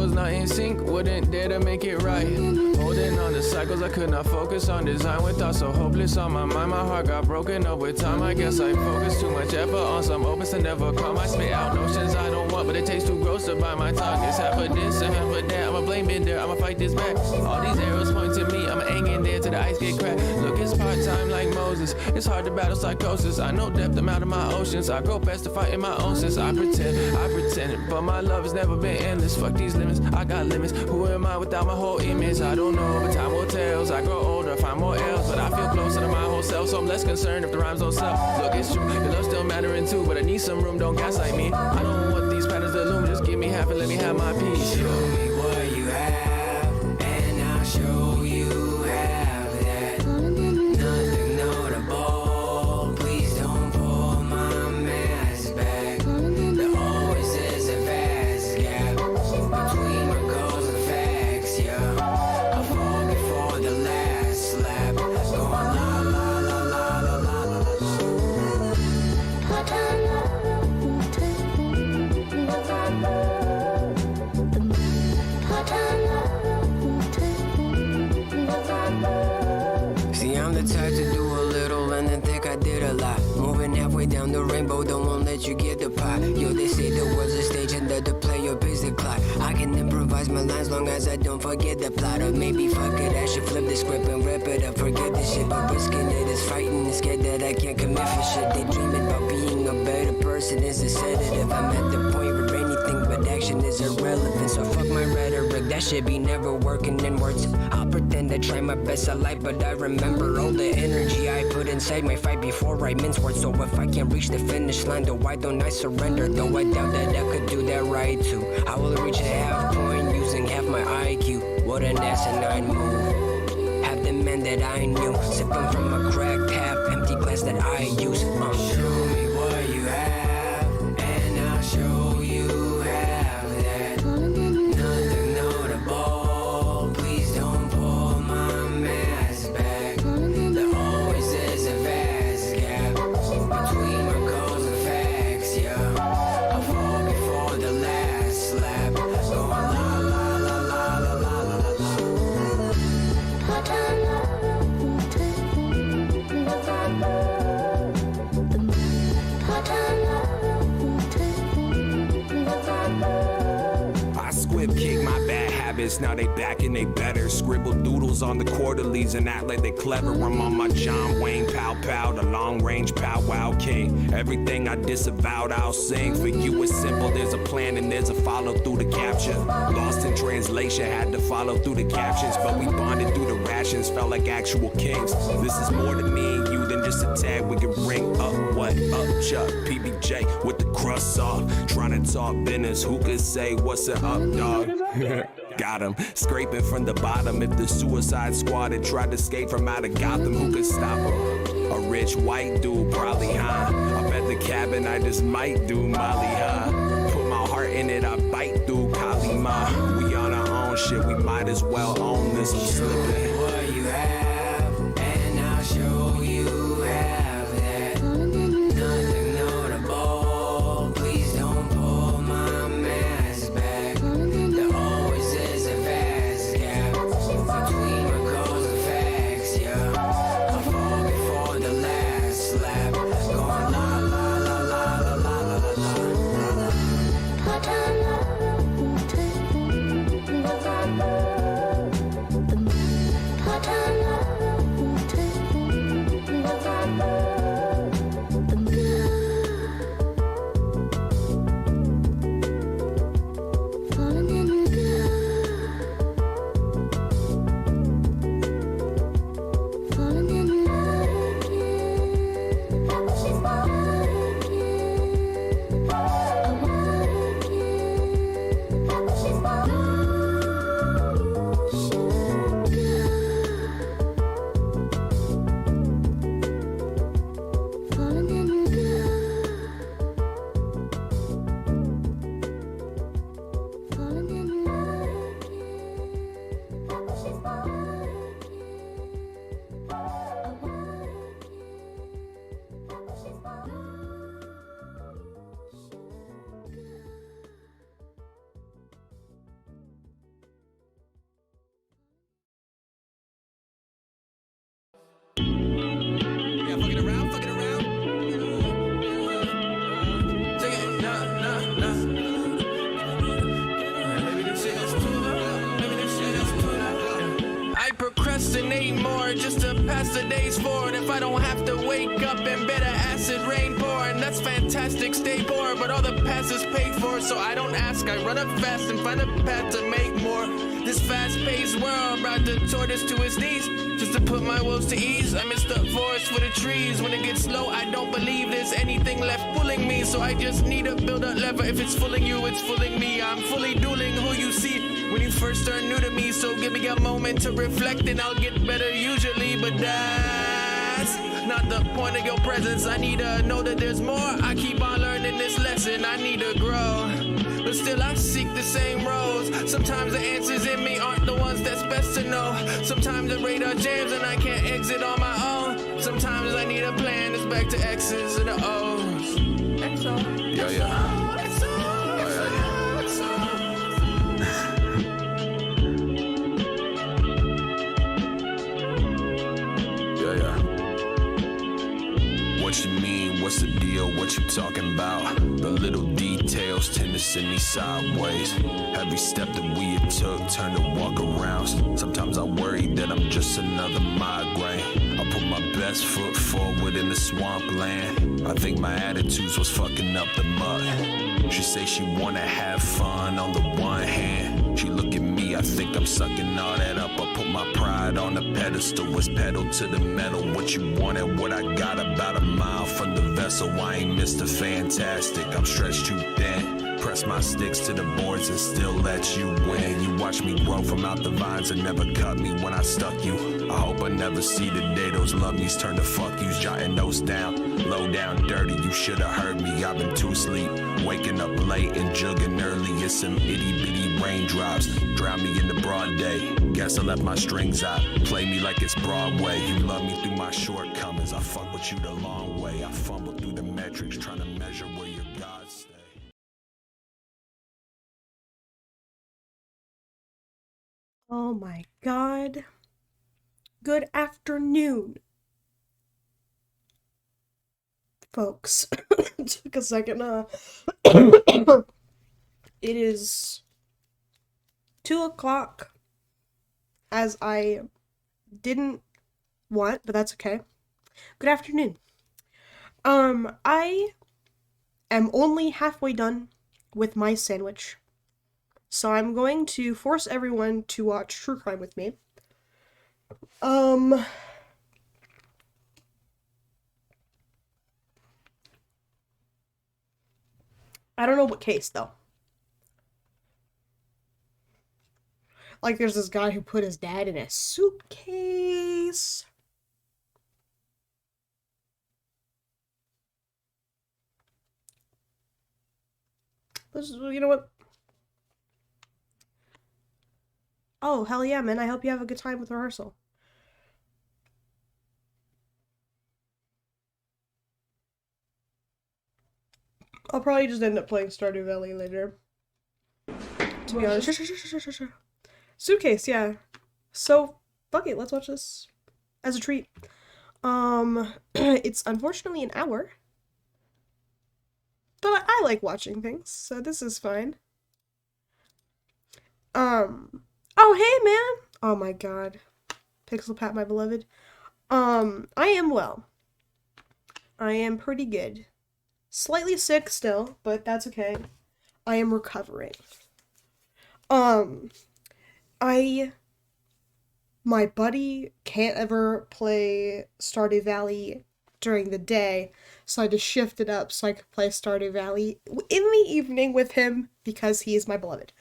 was not in sync, wouldn't dare to make it right. Holding on to cycles, I could not focus on design with thoughts so hopeless on my mind. My heart got broken up with time. I guess I focused too much effort on some opens to never come. I spit out notions I don't want, but it tastes too gross to bite my tongue. It's half of this and half of that. I'ma blame it there, I'ma fight this back. All these arrows point to me, I'ma hang in there till the ice get cracked. Look, it's part-time like Moses. It's hard to battle psychosis. I know depth, I'm out of my oceans. I go best to fight in my own sense. I pretend, but my love has never been endless. Fuck these limits, I got limits. Who am I without my whole image? I don't know, but time will tell. As I grow older, I find more L's, but I feel closer to my whole self, so I'm less concerned if the rhymes don't sell. Look, it's true, your love still mattering too, but I need some room, don't gaslight me. I don't want these patterns to loom, just give me half and let me have my peace. Show me what you have, and I'll show you have that. Nothing notable, please don't pull my mask back. There always is a vast gap between my goals and facts, yeah. I fall before the last slap, going la la la la la la la. See, I'm the type to do a little and then think I did a lot. Moving halfway down the rainbow, don't won't let you get the pot. Yo, they say the world's a stage and that the player pays the clock. I can improvise my lines long as I don't forget the plot. Or maybe fuck it, I should flip the script and rip it up. Forget this shit, but risking it is fighting and scared that I can't commit for shit. They dreaming about being a better person is a sedative. I'm at the point where anything but action is irrelevant. So fuck my rhetoric, that shit be never working in words. I'll pretend I try my best at life, but I remember all the energy I put inside my fight before I mince words. So if I can't reach the finish line, then why don't I surrender? Though I doubt that I could do that right too. I will reach a half point using half my IQ. What an asinine move. Have the man that I knew sipping from a cracked half empty glass that I use. Show me what you have, and I'll show you have that. Nothing notable, please don't pull my mask back. There always is a vast gap between my goals and facts, yeah. I fall before the last slap, going la la la la la la la la. I squib kick my bad habits, now they back and they better. Scribble doodles on the quarterlies and act like they clever. I'm on my John Wayne pow pow, the long range pow wow king. Everything I disavowed I'll sing. For you it's simple, there's a plan and there's a follow through the capture. Lost in translation, had to follow through the captions, but we bonded through the rations, felt like actual kings. This is more to me and you than just a tag. We can ring up what up Chuck PBJ with the crust off. Trying to talk business, who could say what's an up dog? Got him, scraping from the bottom. If the Suicide Squad had tried to escape from out of Gotham, who could stop him? A rich white dude, probably high. Up at the cabin, I just might do Molly high. Put my heart in it, I bite through Kalima. We on our own shit, we might as well own this. I'm slipping. What you have, and I'll show you have that. Nothing notable, please don't pull my mask back. There always is a vast gap between my goals and facts, yeah. I fall before the last slap, going la la la la la la la la la. procrastinate more just to pass the days forward. If I don't have to wake up in bed, acid rain pour, and that's fantastic, stay poor, but all the past is paid for, so I don't ask, I run up fast and find a path to make more. This fast-paced world brought the tortoise to his knees, just to put my woes to ease. I miss the forest for the trees. When it gets slow, I don't believe there's anything left fooling me, so I just need to build a lever. If it's fooling you, it's fooling me. I'm fully dueling who you see when you first are new to me, so give me a moment to reflect and I'll get better usually, but that's not the point of your presence. I need to know that there's more. I keep on learning this lesson. I need to grow, but still I seek the same roads. Sometimes the answers in me aren't the ones that's best to know. Sometimes the radar jams and I can't exit on my own. Sometimes I need a plan that's back to X's and the O's. XO. Yeah, yeah. What you mean? What's the deal? What you talking about? The little details tend to send me sideways. Every step that we had took turned to walk around. Sometimes I worry that I'm just another migraine. I put my best foot forward in the swampland. I think my attitudes was fucking up the mud. She say she wanna have fun on the one hand. She look at me, I think I'm sucking all that up. I put my pride on the pedestal, it's pedal to the metal. What you wanted, what I got, about a mile from the vessel. I ain't Mr. Fantastic, I'm stretched too thin. Press my sticks to the boards and still let you win. You watch me grow from out the vines and never cut me when I stuck you. I hope I never see the day those love me's turn to fuck yous. Jotting notes down, low down, dirty. You should've heard me, I've been too asleep. Waking up late and jugging early. It's some itty bitty raindrops. Drown me in the broad day. Guess I left my strings out. Play me like it's Broadway. You love me through my shortcomings. I fuck with you the long way. I fumble through the metrics trying to measure where your gods stay. Oh my god. Good afternoon, folks. Took a second. It is 2 o'clock, as I didn't want, but that's okay. Good afternoon. I am only halfway done with my sandwich, so I'm going to force everyone to watch True Crime with me. I don't know what case, though. Like, there's this guy who put his dad in a suitcase. This is, you know what? Oh, hell yeah, man. I hope you have a good time with rehearsal. I'll probably just end up playing Stardew Valley later. To be honest. Sure. Suitcase, yeah. So, fuck it, let's watch this as a treat. It's unfortunately an hour. But I like watching things, so this is fine. Oh, hey, man! Oh my god. Pixel Pat, my beloved. I am well. I am pretty good. Slightly sick still, but that's okay. I am recovering. My buddy can't ever play Stardew Valley during the day, so I just shifted up so I could play Stardew Valley in the evening with him because he is my beloved.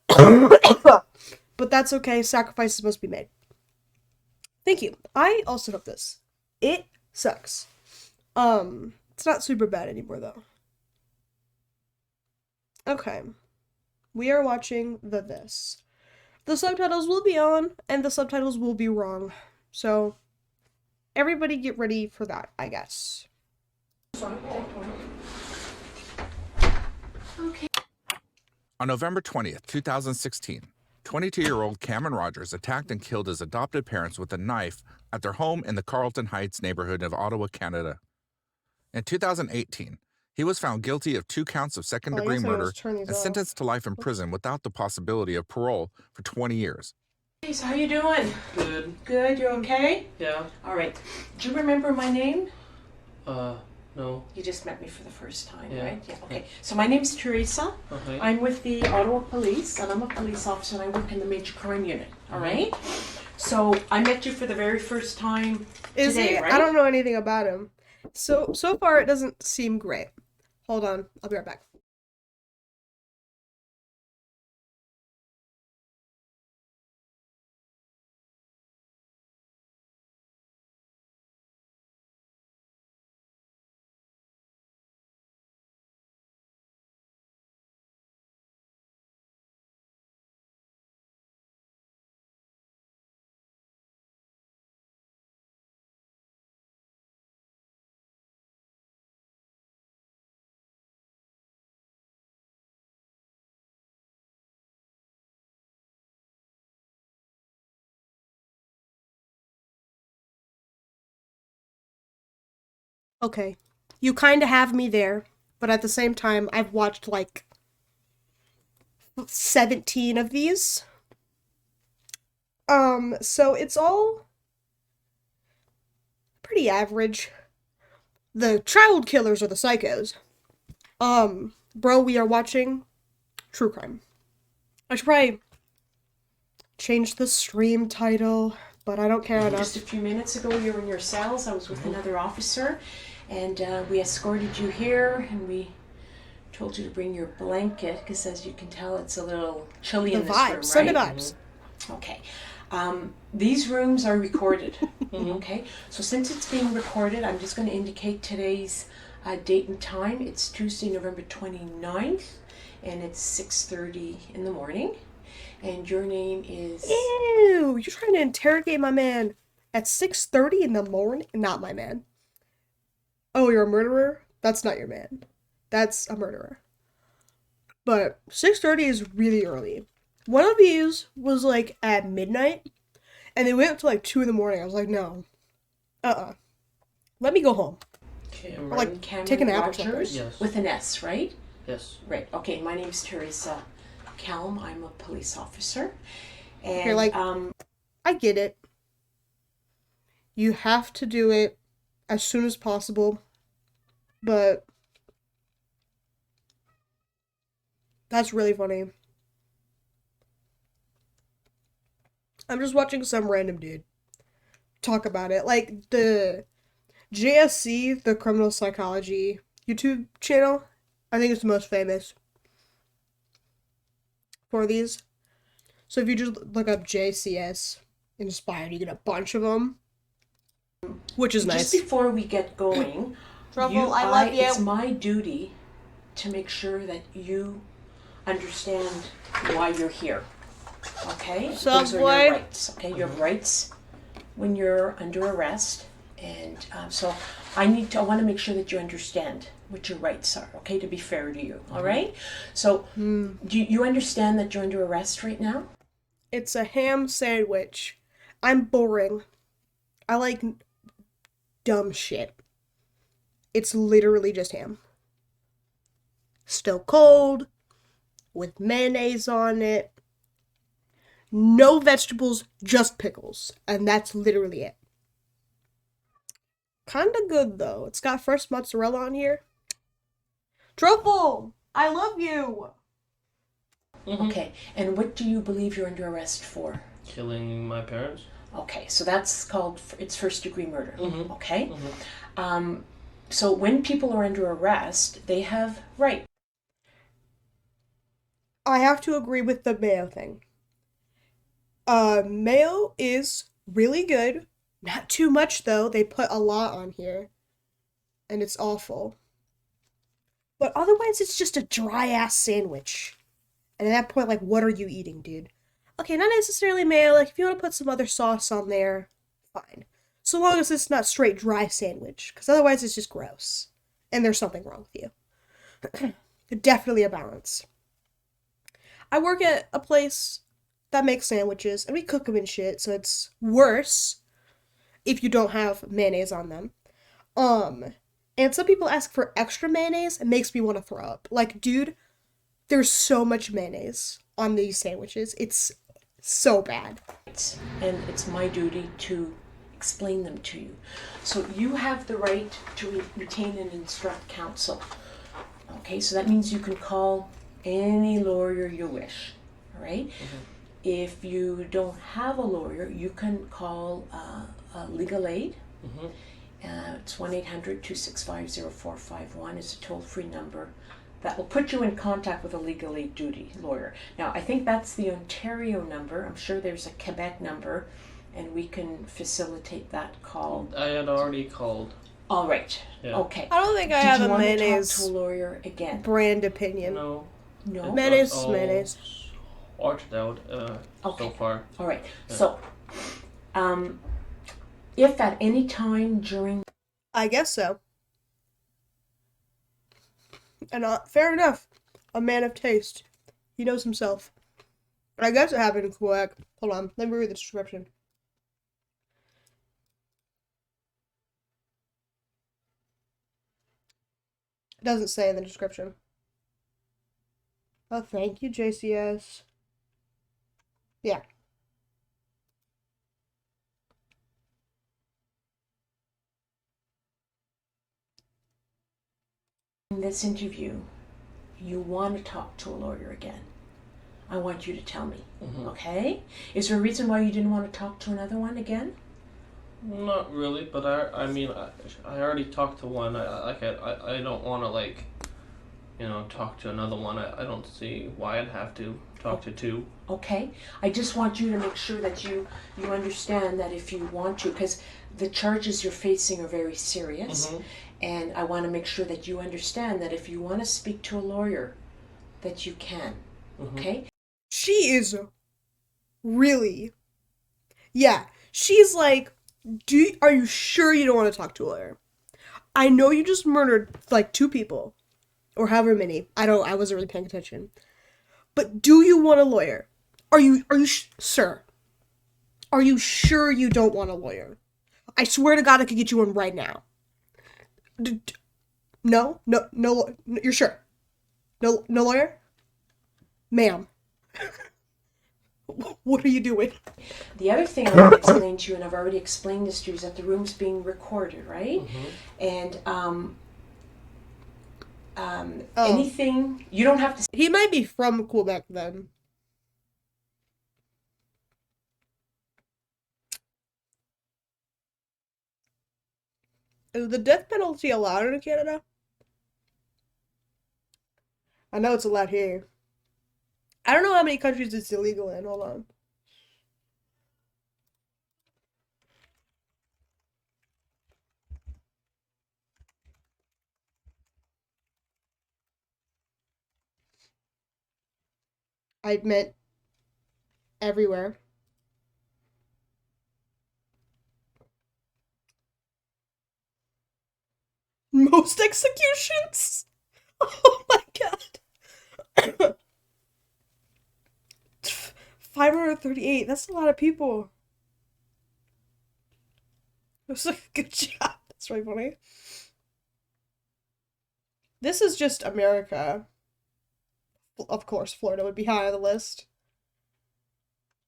But that's okay, sacrifices must be made. Thank you. I also hope this. It sucks. It's not super bad anymore, though. Okay. We are watching This. The subtitles will be on, and the subtitles will be wrong. So, everybody get ready for that, I guess. Okay. On November 20th, 2016, 22-year-old Cameron Rogers attacked and killed his adopted parents with a knife at their home in the Carlton Heights neighborhood of Ottawa, Canada. In 2018, he was found guilty of 2 counts of second-degree murder and sentenced to life in prison without the possibility of parole for 20 years. Hey, so how you doing? Good. Good, you're okay? Yeah. All right. Do you remember my name? No. You just met me for the first time, Yeah. right? Yeah, okay. So my name's Teresa. Okay. I'm with the Ottawa Police, and I'm a police officer, and I work in the Major Crime Unit, all right? So I met you for the very first time Is today, he? right? I don't know anything about him. So far it doesn't seem great. Hold on, I'll be right back. Okay. You kind of have me there, but at the same time, I've watched like 17 of these. So it's all pretty average. The child killers are the psychos. Bro, we are watching true crime. I should probably change the stream title, but I don't care enough. Just a few minutes ago, you were in your cells. I was with another officer, and we escorted you here, and we told you to bring your blanket, because as you can tell, it's a little chilly The in this room, right? vibes, Sunday vibes. Okay. These rooms are recorded. Okay. So since it's being recorded, I'm just going to indicate today's date and time. It's Tuesday, November 29th, and it's 6:30 in the morning. And your name is... Ew, you're trying to interrogate my man at 6:30 in the morning? Not my man. Oh, you're a murderer? That's not your man. That's a murderer. But 6:30 is really early. One of these was like at midnight, and they went up to like 2 in the morning. I was like, no. Let me go home. Cameron. Like, Cameron take a nap or something. Rogers Yes. with an S, right? Yes. Right. Okay. My name's Teresa Kelm. I'm a police officer. And Okay, like- I get it. You have to do it as soon as possible, but that's really funny. I'm just watching some random dude talk about it. Like the JSC, the criminal psychology YouTube channel, I think it's the most famous for these. So if you just look up JCS Inspired, you get a bunch of them, which is nice. just before we get going, Trouble, I love you. It's my duty to make sure that you understand why you're here. Okay? Sup, Those are boy? your rights. Okay, you have rights when you're under arrest, and so I want to make sure that you understand what your rights are. Okay, to be fair to you. All right. So, do you understand that you're under arrest right now? It's a ham sandwich. I'm boring. I like dumb shit. It's literally just ham. Still cold, with mayonnaise on it. No vegetables, just pickles. And that's literally it. Kinda good though. It's got fresh mozzarella on here. Truffle! I love you! Okay. And what do you believe you're under arrest for? Killing my parents. Okay, so that's called, it's first degree murder. Mhm. Okay? So when people are under arrest, they have right. I have to agree with the mayo thing. Mayo is really good. Not too much though. They put a lot on here. And it's awful. But otherwise it's just a dry ass sandwich. And at that point, like, what are you eating, dude? Okay, not necessarily mayo. Like, if you want to put some other sauce on there, fine. So long as it's not straight dry sandwich. Because otherwise it's just gross. And there's something wrong with you. Definitely a balance. I work at a place that makes sandwiches, and we cook them and shit, so it's worse if you don't have mayonnaise on them. And some people ask for extra mayonnaise. It makes me want to throw up. Like, dude, there's so much mayonnaise on these sandwiches. It's so bad. And it's my duty to explain them to you. So you have the right to retain and instruct counsel. Okay, so that means you can call any lawyer you wish. All right? If you don't have a lawyer, you can call legal aid. It's 1-800-265-0451. It's a toll-free number that will put you in contact with a legal aid duty lawyer. Now, I think that's the Ontario number. I'm sure there's a Quebec number, and we can facilitate that call. I had already called. All right. Yeah. Okay. I don't think I Did have you a want to talk mayonnaise to a lawyer again? brand opinion. No. No. Mayonnaise, That's all mayonnaise. sorted out Okay. so far. All right. So, if at any time during I guess so. And fair enough. A man of taste. He knows himself. I guess it happened in Quebec. Hold on. Let me read the description. It doesn't say in the description. Oh, thank you, JCS. Yeah. this interview you want to talk to a lawyer again, I want you to tell me. Okay? Is there a reason why you didn't want to talk to another one again? Not really, but I mean, I already talked to one. I don't want to talk to another one. I don't see why I'd have to talk to two. Okay? I just want you to make sure that you understand that if you want to, because the charges you're facing are very serious, and I want to make sure that you understand that if you want to speak to a lawyer, that you can. Okay? She is really, yeah, she's like, are you sure you don't want to talk to a lawyer? I know you just murdered like 2 people, or however many. I wasn't really paying attention. But do you want a lawyer? Sir? Are you sure you don't want a lawyer? I swear to God, I could get you one right now. No, you're sure? No lawyer? Ma'am. What are you doing? The other thing I want to explain to you, and I've already explained this to you, is that the room's being recorded, right? And anything, you don't have to. He might be from Quebec then. Is the death penalty allowed in Canada? I know it's allowed here. I don't know how many countries it's illegal in. Hold on. I meant everywhere. Most executions? Oh my god. 538. That's a lot of people. That's a good job. That's really funny. This is just America. Of course, Florida would be high on the list.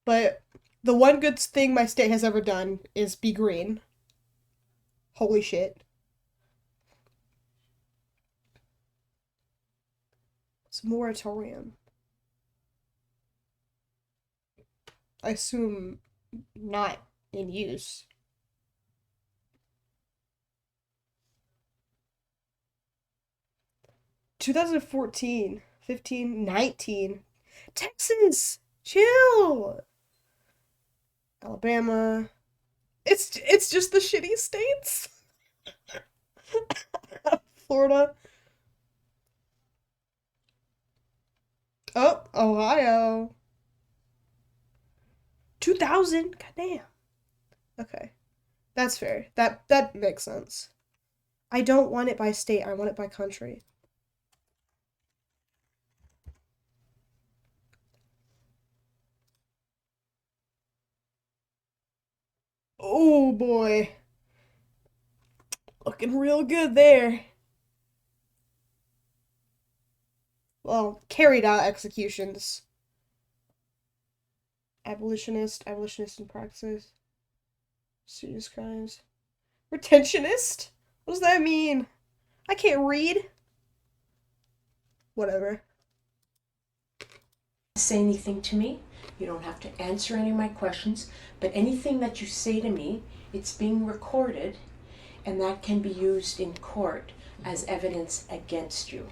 But the one good thing my state has ever done is be green. Holy shit. It's a moratorium. I assume not in use. (2014) 15, 19. Texas, chill. Alabama. It's just the shitty states. Florida. Oh, Ohio. 2000. Goddamn. Okay, that's fair. That makes sense. I don't want it by state. I want it by country. Oh boy. Looking real good there. Well, carried out executions. Abolitionist in praxis. Serious crimes. Retentionist? What does that mean? I can't read. Whatever. Say anything to me. You don't have to answer any of my questions, but anything that you say to me, it's being recorded, and that can be used in court as evidence against you.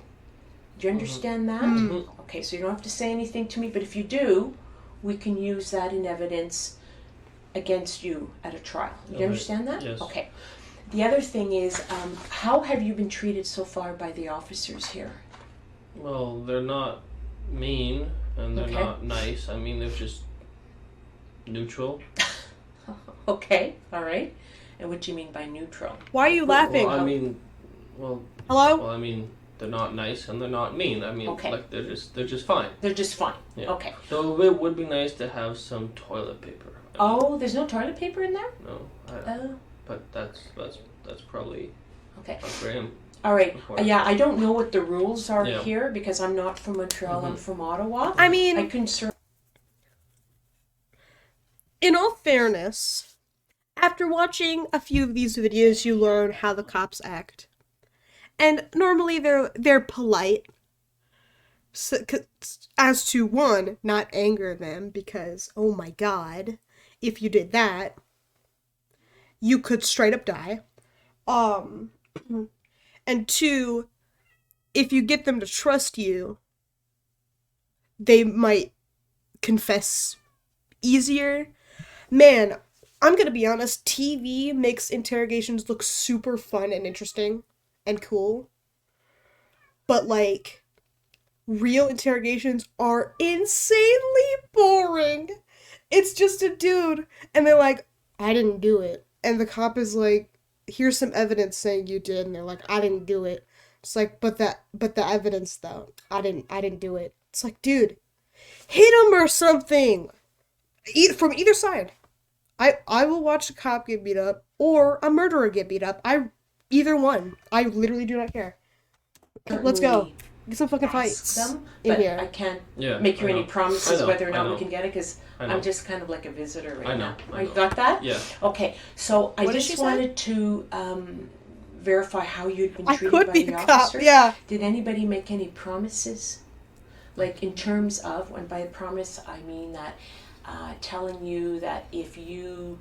Do you understand that? Okay, so you don't have to say anything to me, but if you do, we can use that in evidence against you at a trial. You understand that? Yes. Okay. The other thing is, how have you been treated so far by the officers here? Well, they're not mean and they're Okay. not nice. I mean, they're just neutral. Okay, all right. And what do you mean by neutral? Why are you laughing? Well, I mean, well, Hello? I mean, they're not nice and they're not mean. I mean, Okay. like they're just fine. They're just fine. Yeah. Okay. So it would be nice to have some toilet paper. Oh, there's no toilet paper in there? No, Oh, but that's probably okay. up for him. All right. Of course. Yeah, I don't know what the rules are Yeah. here because I'm not from Montreal. I'm from Ottawa. I mean, I concern. in all fairness, after watching a few of these videos, you learn how the cops act. And normally they're polite. So, as to one, not anger them because, oh my god, if you did that, you could straight up die. And two, if you get them to trust you, they might confess easier. Man, I'm gonna be honest, TV makes interrogations look super fun and interesting and cool. But, like, real interrogations are insanely boring. It's just a dude, and they're like, I didn't do it. And the cop is like, here's some evidence saying you did, and they're like, I didn't do it. It's like, but the evidence though, I didn't do it. It's like, dude, hit him or something. From either side. I will watch a cop get beat up or a murderer get beat up. Either one. I literally do not care. Let's go. Get some fucking fights Them, in but here. I can't Yeah, make you I any know. promises I know, whether or I not we know. can get it because I know. I'm just kind of like a visitor right I know, now. I You know. got that? Yeah. Okay, so I What did she just say? wanted to verify how you'd been I treated could by be the a cop, officers. yeah. Did anybody make any promises? Like in terms of, and by promise I mean that telling you that if you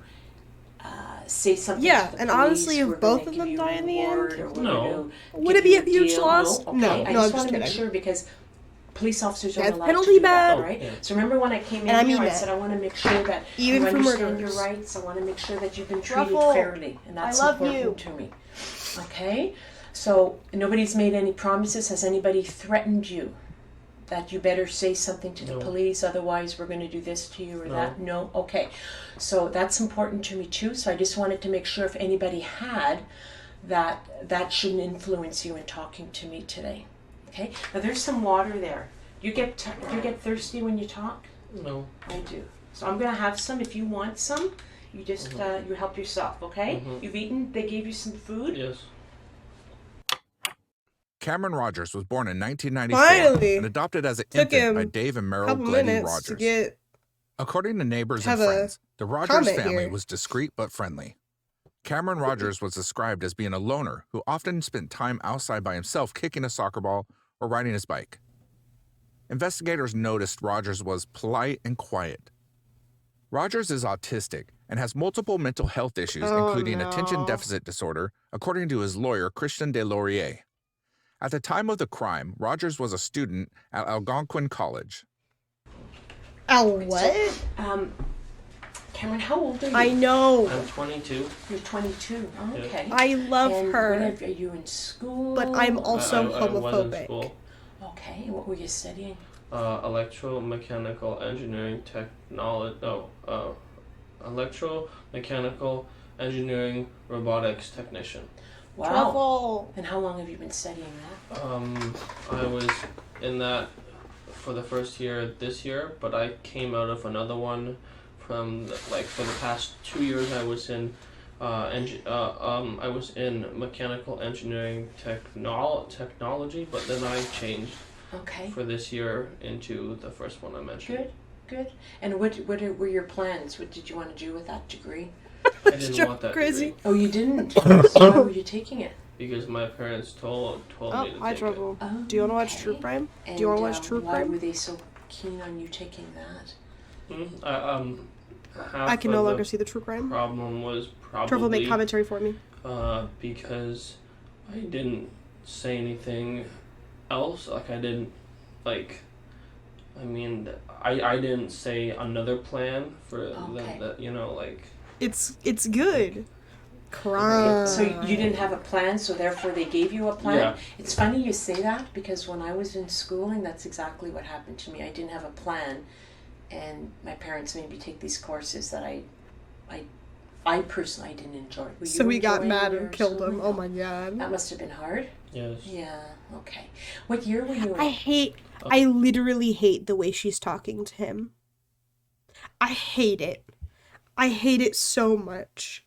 say something Yeah, to the and police, honestly, if we're both gonna of give them you die a in the reward end, or we're No. gonna Would give it be you a huge deal. loss? No, No, okay. I no, just I'm want to just make kidding. sure because police officers aren't That's allowed penalty to do that, bad. right? Yeah. So remember when I came in And I here, mean I that. said I want to make sure that Even you for understand your murderers. rights. I want to make sure that you've been treated Ruffle, fairly, and that's I love important you. to me. Okay, so nobody's made any promises. Has anybody threatened you that you better say something to the No. police, otherwise we're going to do this to you or No. that? No. Okay, so that's important to me too. So I just wanted to make sure if anybody had that shouldn't influence you in talking to me today. Okay. Now there's some water there. You get thirsty when you talk? No. I do. So I'm gonna have some. If you want some, you just you help yourself. Okay. Mhm. You've eaten. They gave you some food. Yes. Cameron Rogers was born in 1994 Finally. and adopted as an Took infant by him Dave and a Merrill couple Glady minutes Rogers. to get. According to neighbors and have a friends, the Rogers comment family here. was discreet but friendly. Cameron Rogers was described as being a loner who often spent time outside by himself kicking a soccer ball or riding his bike. Investigators noticed Rogers was polite and quiet. Rogers is autistic and has multiple mental health issues, Oh, including attention no. deficit disorder, according to his lawyer, Christian Deslauriers. At the time of the crime, Rogers was a student at Algonquin College. Oh, what? Cameron, how old are you? I know. I'm 22. You're 22. Oh, Yeah. okay. I love and her. Are you in school? But I'm also I was in homophobic. school. Okay. And what were you studying? Electromechanical engineering technology. No. Electromechanical engineering robotics technician. Wow. Truffle. And how long have you been studying that? I was in that for the first year this year, but I came out of another one from for the past 2 years. I was in I was in mechanical engineering technology, but then I changed Okay. for this year into the first one I mentioned. Good. good. And what were your plans? What did you want to do with that degree? I didn't want that Crazy. degree Oh, you didn't? So why were you taking it? because my parents told Oh, me to hi, take Trouble. Oh, Do you want to watch okay. True Crime? And, Do you want to watch True why Crime? were they so keen on you taking that? it. Half I can of no the longer see the True Crime. problem was Trouble, make probably commentary for me. because I didn't say anything else. Like I didn't like. I mean, I didn't say another plan for Okay. the you know like. It's good. Crime. So you didn't have a plan, so therefore they gave you a plan? Yeah. It's funny you say that because when I was in schooling, that's exactly what happened to me. I didn't have a plan, and my parents made me take these courses that I personally didn't enjoy. Were So you we got enjoying mad your and killed him. schooling? Oh my god. That must have been hard. Yes. Yeah, okay. What year were you in? I literally hate the way she's talking to him. I hate it. I hate it so much.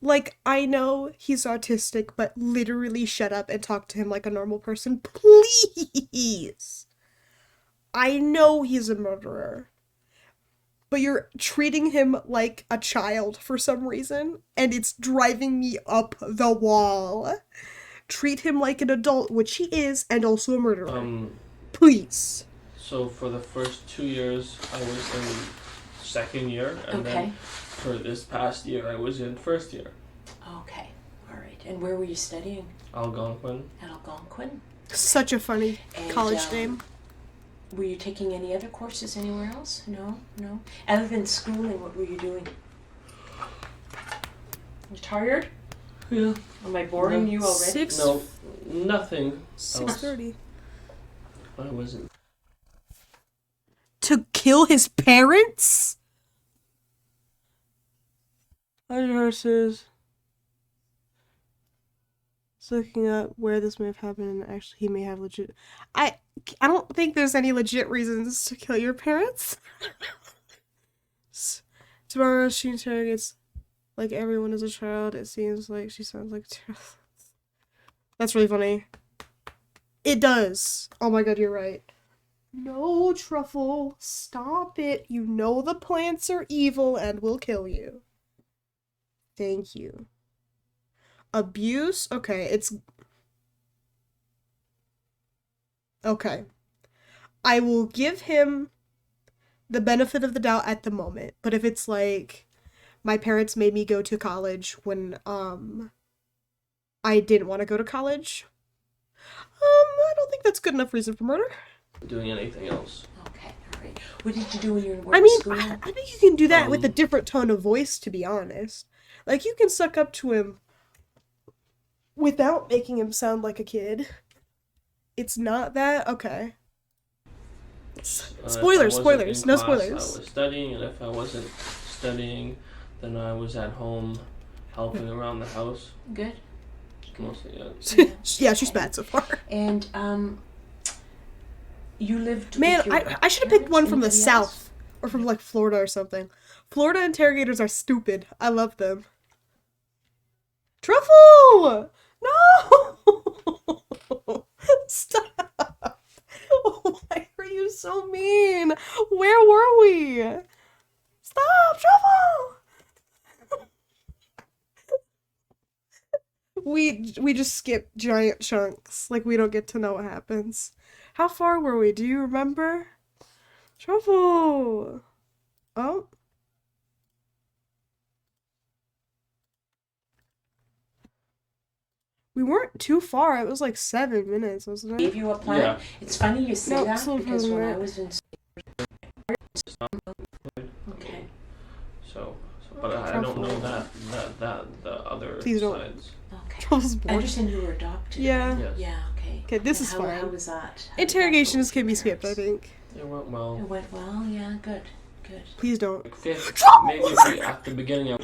Like, I know he's autistic, but literally shut up and talk to him like a normal person. Please. I know he's a murderer. But you're treating him like a child for some reason, and it's driving me up the wall. Treat him like an adult, which he is, and also a murderer. Please. So for the first 2 years, I was in second year, and Okay. then for this past year, I was in first year. Okay, all right. And where were you studying? Algonquin. At Algonquin? Such a funny And, college name. Were you taking any other courses anywhere else? No? Other than schooling, what were you doing? You tired? Yeah. Am I boring you already? Six. No, nothing. 6:30. I wasn't. To kill his parents? Nurses. It's looking up where this may have happened, and actually he may have legit. I don't think there's any legit reasons to kill your parents. Tomorrow she interrogates like everyone is a child. It seems like she sounds like. That's really funny. It does. Oh my god, you're right. No, Truffle. Stop it. You know the plants are evil and will kill you. Thank you. Abuse? Okay, it's... Okay. I will give him the benefit of the doubt at the moment. But if it's like, my parents made me go to college when, I didn't want to go to college. I don't think that's good enough reason for murder. Doing anything else. Okay, all right. What did you do when you were I in mean, school? I think you can do that with a different tone of voice, to be honest. Like, you can suck up to him without making him sound like a kid. It's not that? Okay. Spoilers, If I wasn't spoilers, in no class, spoilers. I was studying, and if I wasn't studying, then I was at home helping around the house. Good. Mostly, yeah. Yeah, she's bad so far. And, you lived Man, with your I should have picked one from the Anybody south. else? Or from, like, Florida or something. Florida interrogators are stupid. I love them. Truffle! No! Stop! Why are you so mean? Where were we? Stop, Truffle! We just skip giant chunks. Like, we don't get to know what happens. How far were we? Do you remember? Truffle! Oh. We weren't too far. It was like 7 minutes, wasn't Gave it? you a plan? Yeah. It's funny you say No, that slow because down, when I right? was in okay. So but I don't know that the other Please don't. sides. Okay. Truffle's I bored. understand you were adopted. Yeah. right? Yes. Yeah, okay. Okay, this And is how fine. was that? How did that Interrogations go can be with your skipped, I parents? think. It went well. It went well, yeah, good. Good. Please don't. Like fifth, maybe at the beginning.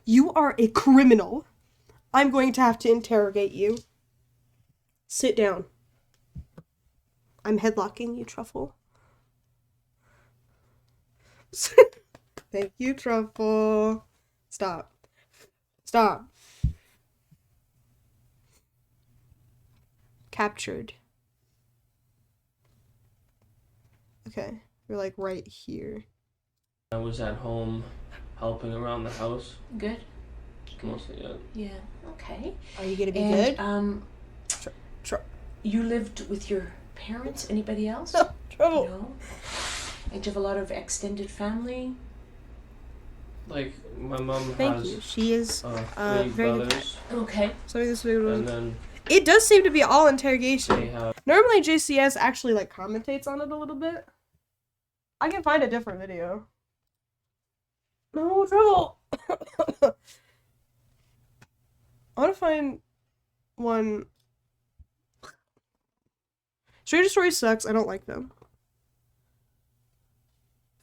You are a criminal. I'm going to have to interrogate you. Sit down. I'm headlocking you, Truffle. Thank you, Truffle. Stop. Stop. Captured. Okay. You're like right here. I was at home helping around the house. Good. Mostly, yeah. Yeah. Okay. Are you gonna be And good? you lived with your parents? Anybody else? No, trouble. No. And do you have a lot of extended family? Like, my mom Thank has you. She is 3 very good. brothers, Okay. Sorry, this video was. and then It does seem to be all interrogation. they have Normally, JCS actually like commentates on it a little bit. I can find a different video. No trouble. I want to find one. Stranger Story sucks. I don't like them.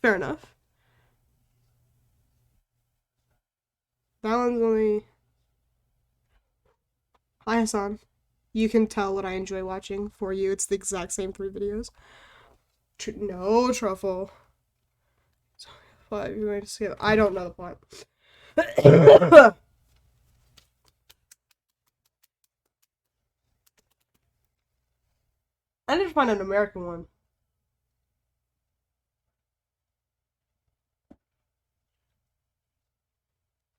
Fair enough. That one's only. Hi Hassan. You can tell what I enjoy watching. For you, it's the exact same 3 videos. No truffle. What you're going to skip? I don't know the plot. I need to find an American one.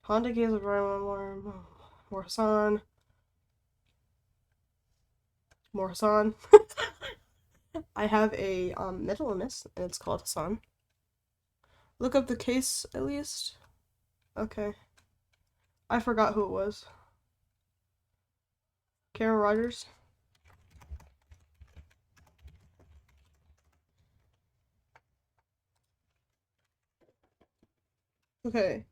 Honda gives a more Hassan. More Hassan. I have a mental illness, and it's called Hassan. Look up the case, at least. Okay. I forgot who it was. Cameron Rogers. Okay.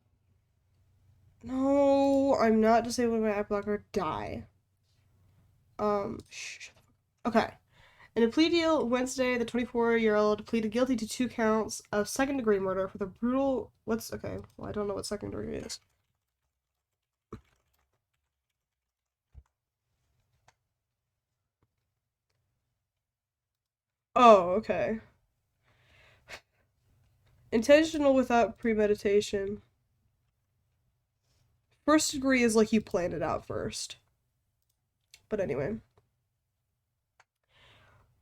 No, I'm not disabled by ad blocker. Die. Okay. In a plea deal Wednesday, the 24-year-old pleaded guilty to 2 counts of second-degree murder for the brutal. Okay? Well, I don't know what second-degree is. Oh, okay. Intentional without premeditation. First degree is like you planned it out first. But anyway.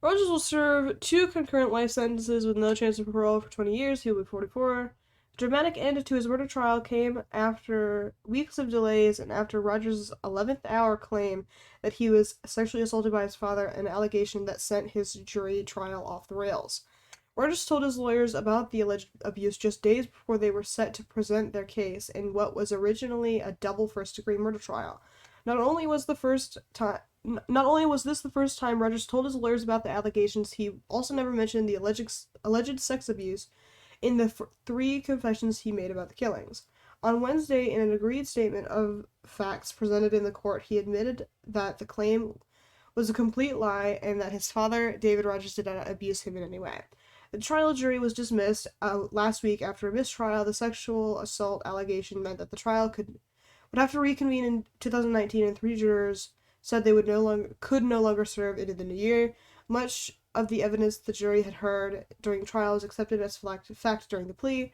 Rogers will serve 2 concurrent life sentences with no chance of parole for 20 years. He will be 44. A dramatic end to his murder trial came after weeks of delays and after Rogers' 11th hour claim that he was sexually assaulted by his father, an allegation that sent his jury trial off the rails. Rogers told his lawyers about the alleged abuse just days before they were set to present their case in what was originally a double first-degree murder trial. Not only was this the first time Rogers told his lawyers about the allegations, he also never mentioned the alleged sex abuse in the 3 confessions he made about the killings. On Wednesday, in an agreed statement of facts presented in the court, he admitted that the claim was a complete lie and that his father, David Rogers, did not abuse him in any way. The trial jury was dismissed last week after a mistrial. The sexual assault allegation meant that the trial would have to reconvene in 2019, and 3 jurors said they could no longer serve into the new year. Much of the evidence the jury had heard during trial was accepted as fact during the plea.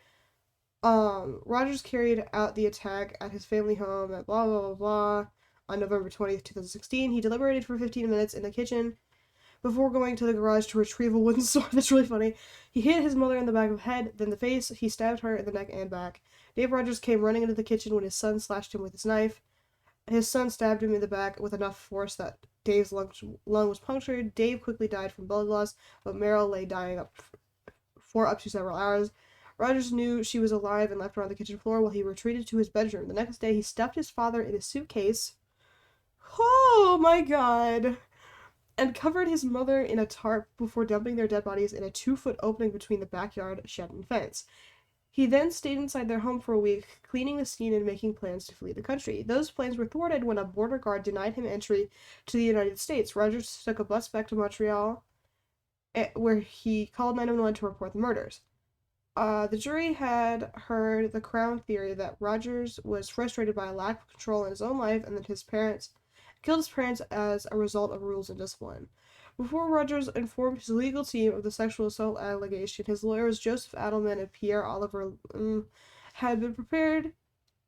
Rogers carried out the attack at his family home at blah blah blah blah on November 20th, 2016. He deliberated for 15 minutes in the kitchen before going to the garage to retrieve a wooden sword. That's really funny. He hit his mother in the back of the head, then the face. He stabbed her in the neck and back. Dave Rogers came running into the kitchen when his son slashed him with his knife. His son stabbed him in the back with enough force that Dave's lung was punctured. Dave quickly died from blood loss, but Meryl lay dying for up to several hours. Rogers knew she was alive and left her on the kitchen floor while he retreated to his bedroom. The next day, he stuffed his father in a suitcase. Oh my god! And covered his mother in a tarp before dumping their dead bodies in a 2-foot opening between the backyard shed and fence. He then stayed inside their home for a week, cleaning the scene and making plans to flee the country. Those plans were thwarted when a border guard denied him entry to the United States. Rogers took a bus back to Montreal, where he called 911 to report the murders. The jury had heard the Crown theory that Rogers was frustrated by a lack of control in his own life and that his parents killed his parents as a result of rules and discipline. Before Rogers informed his legal team of the sexual assault allegation, his lawyers Joseph Adelman and Pierre Oliver had been prepared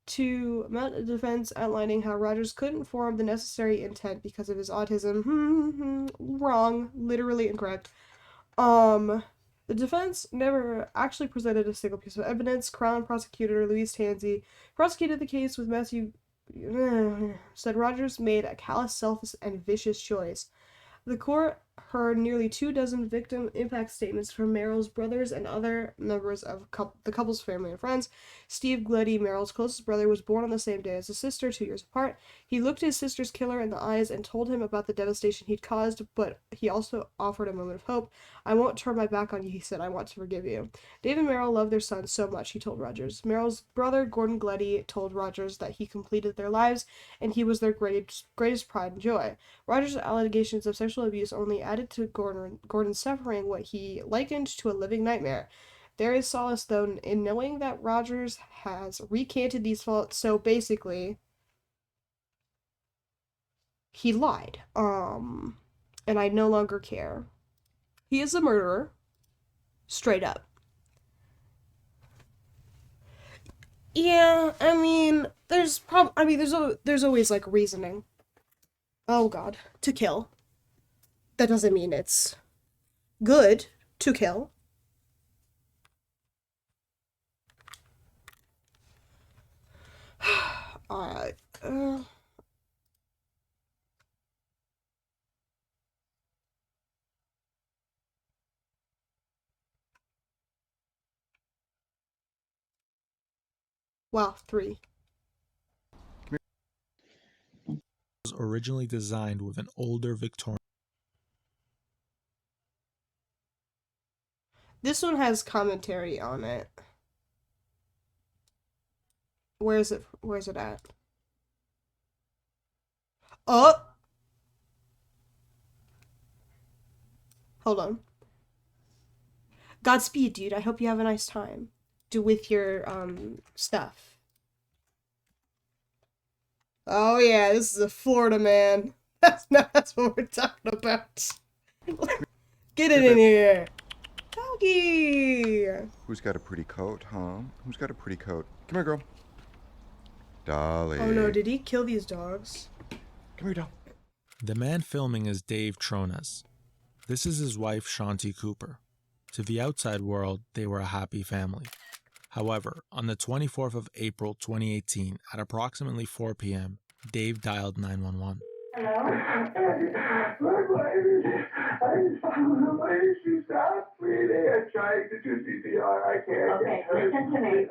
to mount a defense outlining how Rogers couldn't form the necessary intent because of his autism. Wrong. Literally incorrect. The defense never actually presented a single piece of evidence. Crown prosecutor Louise Tansey prosecuted the case with Matthew said Rogers made a callous, selfish, and vicious choice. The court heard nearly 24 victim impact statements from Merrill's brothers and other members of the couple's family and friends. Steve Glady, Merrill's closest brother, was born on the same day as his sister, 2 years apart. He looked his sister's killer in the eyes and told him about the devastation he'd caused, but he also offered a moment of hope. "I won't turn my back on you," he said. "I want to forgive you." Dave and Merrill loved their son so much, he told Rogers. Merrill's brother, Gordon Glady, told Rogers that he completed their lives and he was their greatest pride and joy. Rogers' allegations of sexual abuse only added to Gordon's suffering what he likened to a living nightmare. There is solace, though, in knowing that Rogers has recanted these faults, so basically, he lied. And I no longer care. He is a murderer. Straight up. Yeah, I mean, there's always, like, reasoning. Oh god, to kill. That doesn't mean it's good to kill. Wow, 3. Was originally designed with an older Victorian. This one has commentary on it. Where's it at? Oh! Hold on. Godspeed, dude. I hope you have a nice time. With your, stuff. Oh yeah, this is a Florida man. That's what we're talking about. Get it in here. Doggy! Who's got a pretty coat, huh? Who's got a pretty coat? Come here, girl. Dolly. Oh no, did he kill these dogs? Come here, doll. The man filming is Dave Tronas. This is his wife, Shanti Cooper. To the outside world, they were a happy family. However, on the 24th of April 2018, at approximately 4 p.m., Dave dialed 911. She's not breathing. I'm trying to do CPR. I can't. Okay, listen to me.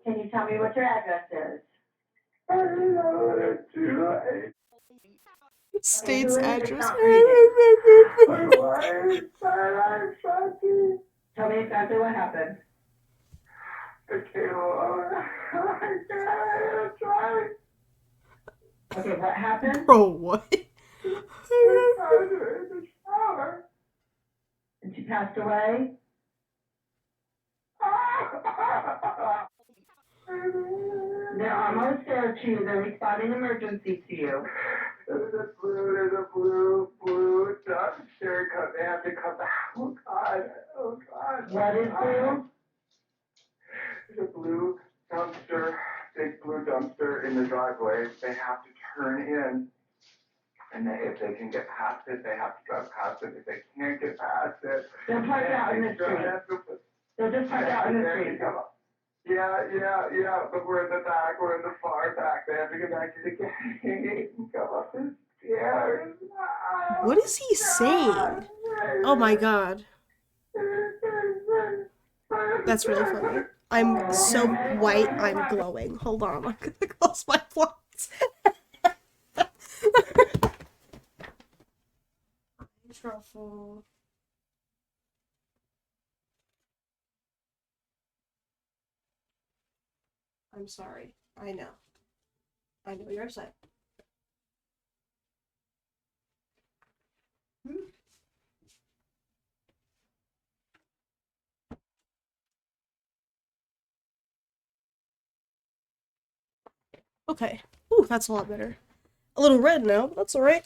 Can you tell me what your address is? I don't know. State's address. Tell me exactly what happened. Okay, what happened? Bro, what? And she passed away? They're almost there to you. They're responding emergency to you. There's a blue dumpster. They have to come back. Oh God. What is blue? There's a blue dumpster, big blue dumpster in the driveway. They have to turn in. And if they can get past it, they have to drive past it. If they can't get past it, they'll park out in the street. They'll just park out in the street. Yeah, but we're in the back. We're in the far back. They have to get back to the gate and come up the stairs. What is he saying? Oh my god. That's really funny. I'm so white, I'm glowing. Hold on, I'm gonna close my blinds. Truffle. I'm sorry. I know you're upset. Okay. Ooh, that's a lot better. A little red now, but that's alright.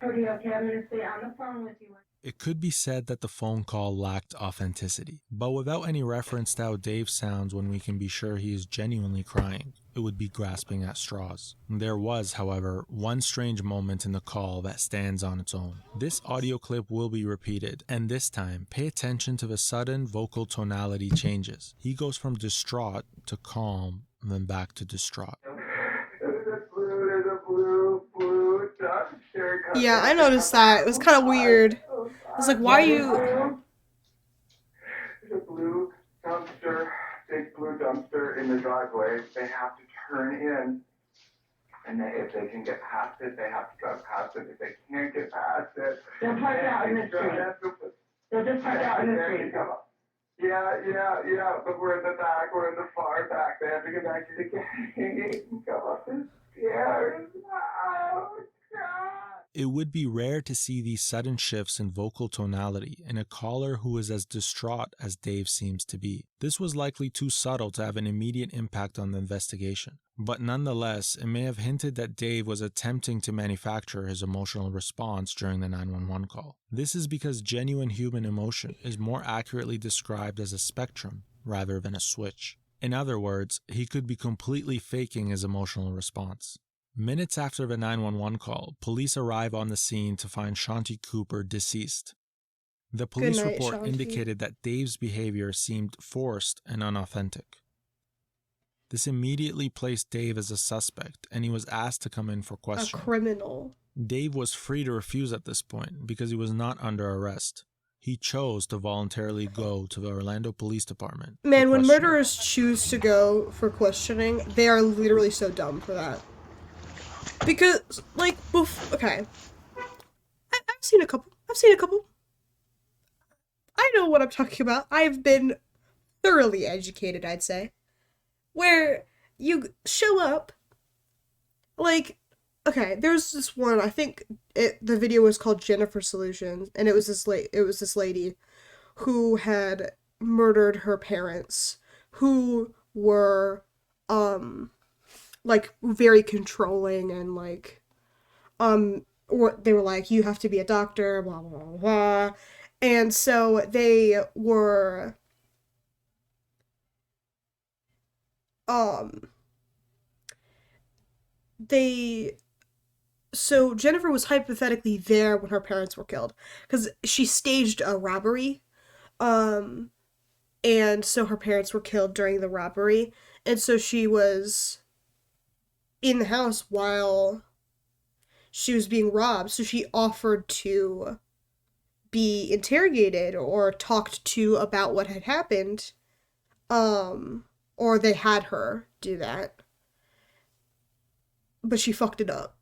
Okay, I'm going to stay on the phone with you. It could be said that the phone call lacked authenticity, but without any reference to how Dave sounds when we can be sure he is genuinely crying, it would be grasping at straws. There was, however, one strange moment in the call that stands on its own. This audio clip will be repeated, and this time, pay attention to the sudden vocal tonality changes. He goes from distraught to calm, and then back to distraught. Yeah, I noticed that. It was kind of weird. I was like, why are you... There's a blue dumpster, big blue dumpster in the driveway. They have to turn in. And if they can get past it, they have to drive past it. If they can't get past it... They'll park out in the street. They'll just park out in the street. Yeah, but we're in the back. We're in the far back. They have to get back to the gate and come up the stairs. Oh, God. It would be rare to see these sudden shifts in vocal tonality in a caller who is as distraught as Dave seems to be. This was likely too subtle to have an immediate impact on the investigation, but nonetheless, it may have hinted that Dave was attempting to manufacture his emotional response during the 911 call. This is because genuine human emotion is more accurately described as a spectrum rather than a switch. In other words, he could be completely faking his emotional response. Minutes after the 911 call, police arrive on the scene to find Shanti Cooper deceased. The police report indicated that Dave's behavior seemed forced and unauthentic. This immediately placed Dave as a suspect, and he was asked to come in for questioning. A criminal. Dave was free to refuse at this point because he was not under arrest. He chose to voluntarily go to the Orlando Police Department. Man, when murderers choose to go for questioning, they are literally so dumb for that. Because, like, okay. I've seen a couple. I know what I'm talking about. I've been thoroughly educated, I'd say. Where you show up, like, okay, there's this one, I think the video was called Jennifer Solutions, and it was this lady who had murdered her parents, who were, like, very controlling and, like, or they were like, you have to be a doctor, blah, blah, blah, blah. And so they were, so Jennifer was hypothetically there when her parents were killed, because she staged a robbery, and so her parents were killed during the robbery, and so she was in the house while she was being robbed, so she offered to be interrogated or talked to about what had happened, or they had her do that, but she fucked it up,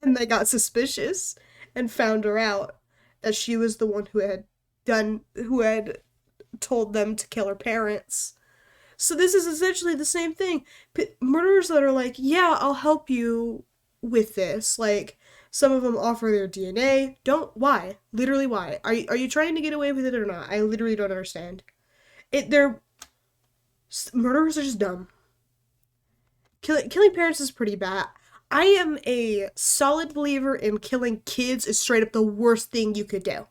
and they got suspicious and found her out that she was the one who had told them to kill her parents. So this is essentially the same thing. Murderers that are like, yeah, I'll help you with this. Like, some of them offer their DNA. Why? Literally, why? Are you trying to get away with it or not? I literally don't understand. Murderers are just dumb. Killing parents is pretty bad. I am a solid believer in killing kids is straight up the worst thing you could do.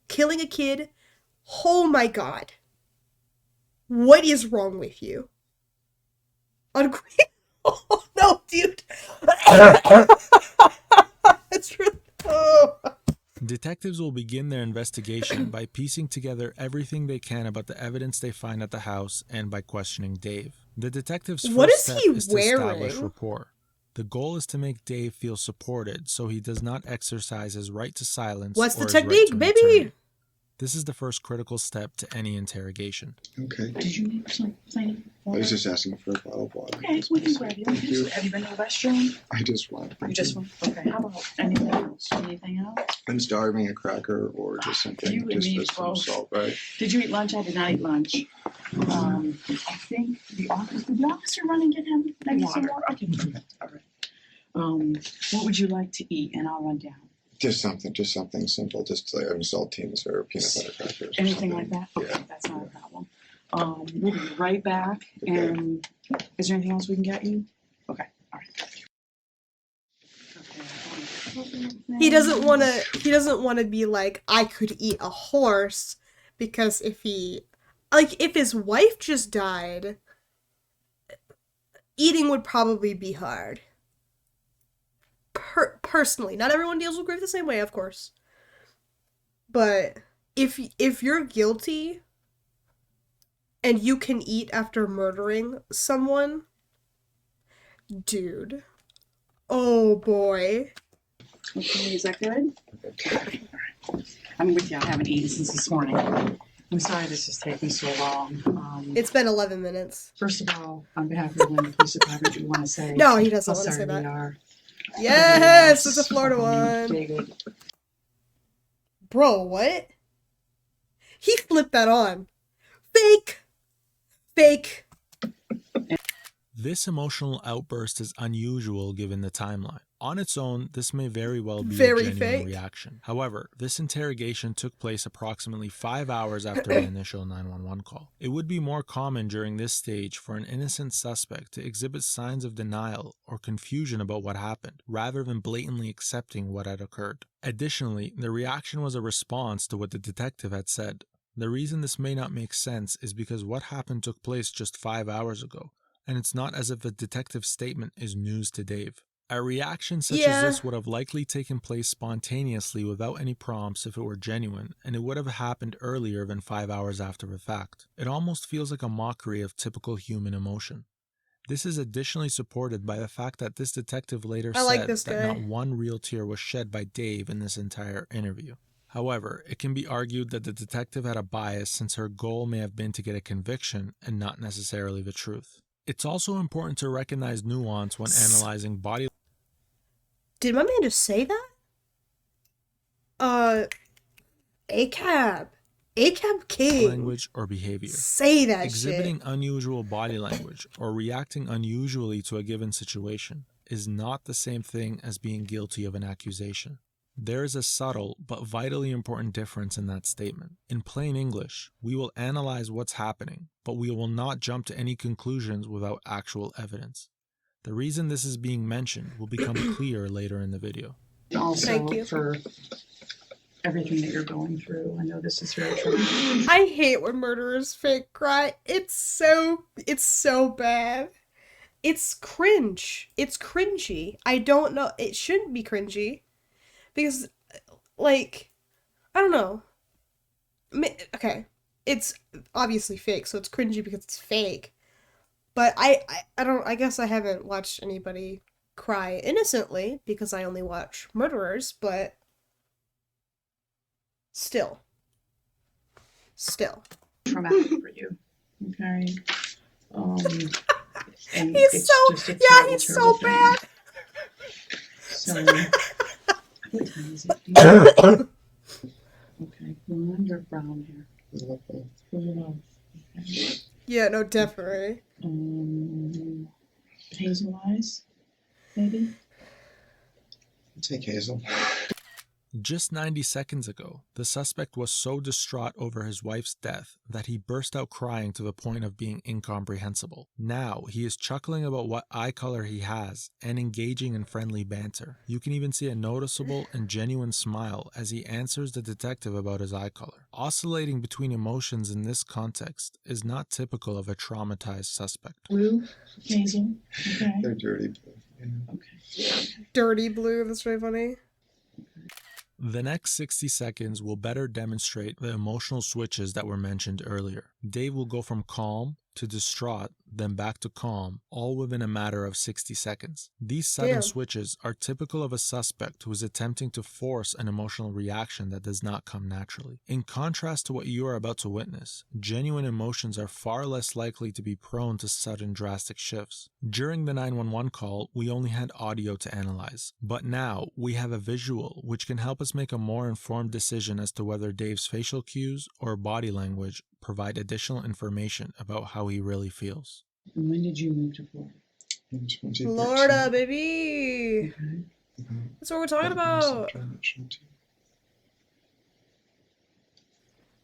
Killing a kid, oh my god. What is wrong with you? Oh, no, dude. It's really... Oh. Detectives will begin their investigation by piecing together everything they can about the evidence they find at the house and by questioning Dave. The detective's first step is to establish rapport. The goal is to make Dave feel supported so he does not exercise his right to silence. What's the technique, baby? This is the first critical step to any interrogation. Okay. Did you need plain water? I was just asking for a bottle of water. Okay, we can grab you. Thank you. Have you been to the restroom? I just want. You just want? Okay. How about anything else? Anything else? I'm starving, a cracker or just something, just for some salt, right? Did you eat lunch? I did not eat lunch. I think did the officer run and get him maybe some water? Okay. All right. What would you like to eat? And I'll run down. Just something simple, just like saltines or peanut butter crackers. Anything like that? Okay, yeah. That's not a problem. We'll be right back. Okay. And is there anything else we can get you? Okay, all right. Okay, He doesn't want to be like, I could eat a horse, because if his wife just died, eating would probably be hard. Personally, not everyone deals with grief the same way, of course. But if you're guilty and you can eat after murdering someone, dude. Oh boy. Okay, is that good? I'm with you. I haven't eaten since this morning. I'm sorry this is taking so long. It's been 11 minutes. First of all, on behalf of the Wyndham Police Department, do you want to say No, he doesn't how want to say sorry we that. are? Yes, it's a Florida one. David. Bro, what? He flipped that on. Fake. This emotional outburst is unusual given the timeline. On its own, this may very well be Very a genuine fake. reaction. However, this interrogation took place approximately 5 hours after the initial 911 call. It would be more common during this stage for an innocent suspect to exhibit signs of denial or confusion about what happened, rather than blatantly accepting what had occurred. Additionally, the reaction was a response to what the detective had said. The reason this may not make sense is because what happened took place just 5 hours ago, and it's not as if the detective's statement is news to Dave. A reaction such as this would have likely taken place spontaneously without any prompts if it were genuine, and it would have happened earlier than 5 hours after the fact. It almost feels like a mockery of typical human emotion. This is additionally supported by the fact that this detective later said that not one real tear was shed by Dave in this entire interview. However, it can be argued that the detective had a bias since her goal may have been to get a conviction and not necessarily the truth. It's also important to recognize nuance when analyzing body. Did my man just say that? ACAB King. Language or behavior. Say that Exhibiting unusual body language or reacting unusually to a given situation is not the same thing as being guilty of an accusation. There is a subtle but vitally important difference in that statement. In plain English, we will analyze what's happening, but we will not jump to any conclusions without actual evidence. The reason this is being mentioned will become clear later in the video. Also, Thank you for everything that you're going through. I know this is very traumatic. I hate when murderers fake cry. It's so bad. It's cringe. It's cringy. I don't know. It shouldn't be cringy. Because, like, I don't know. Okay. It's obviously fake, so it's cringy because it's fake. But I guess I haven't watched anybody cry innocently because I only watch murderers, but still. Traumatic for you. Okay. And He's it's so, just a yeah, terrible, he's so terrible bad. thing. So, what time is it? Okay, blonde or brown hair? Blue. Okay. Yeah, no, definitely. Hazel eyes, maybe? I'll take Hazel. Just 90 seconds ago, the suspect was so distraught over his wife's death that he burst out crying to the point of being incomprehensible. Now, he is chuckling about what eye color he has and engaging in friendly banter. You can even see a noticeable and genuine smile as he answers the detective about his eye color. Oscillating between emotions in this context is not typical of a traumatized suspect. Blue, hazel, okay. They're dirty blue. Yeah. Okay. Dirty blue, that's very funny. The next 60 seconds will better demonstrate the emotional switches that were mentioned earlier. Dave will go from calm to distraught, then back to calm, all within a matter of 60 seconds. These sudden switches are typical of a suspect who is attempting to force an emotional reaction that does not come naturally. In contrast to what you are about to witness, genuine emotions are far less likely to be prone to sudden drastic shifts. During the 911 call, we only had audio to analyze, but now we have a visual which can help us make a more informed decision as to whether Dave's facial cues or body language provide additional information about how he really feels. And when did you move to Florida? In 2013. Florida, baby! Okay. That's what we're talking about!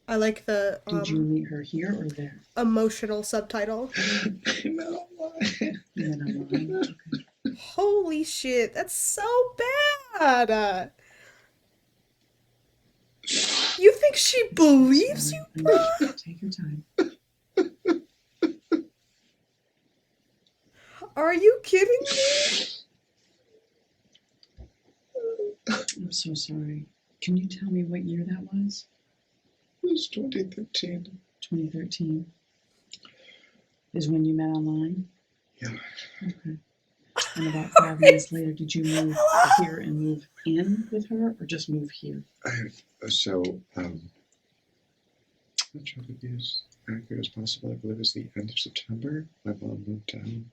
I like the Did you meet her here or there? emotional subtitle. No. And then online. Okay. Holy shit, that's so bad. You think she believes you, bro? Take your time. Are you kidding me? I'm so sorry. Can you tell me what year that was? It was 2013. 2013 is when you met online? Yeah. Okay. And about 5 months later, did you move here and move in with her, or just move here? I'm trying to be as accurate as possible. I believe it was the end of September. My mom moved down.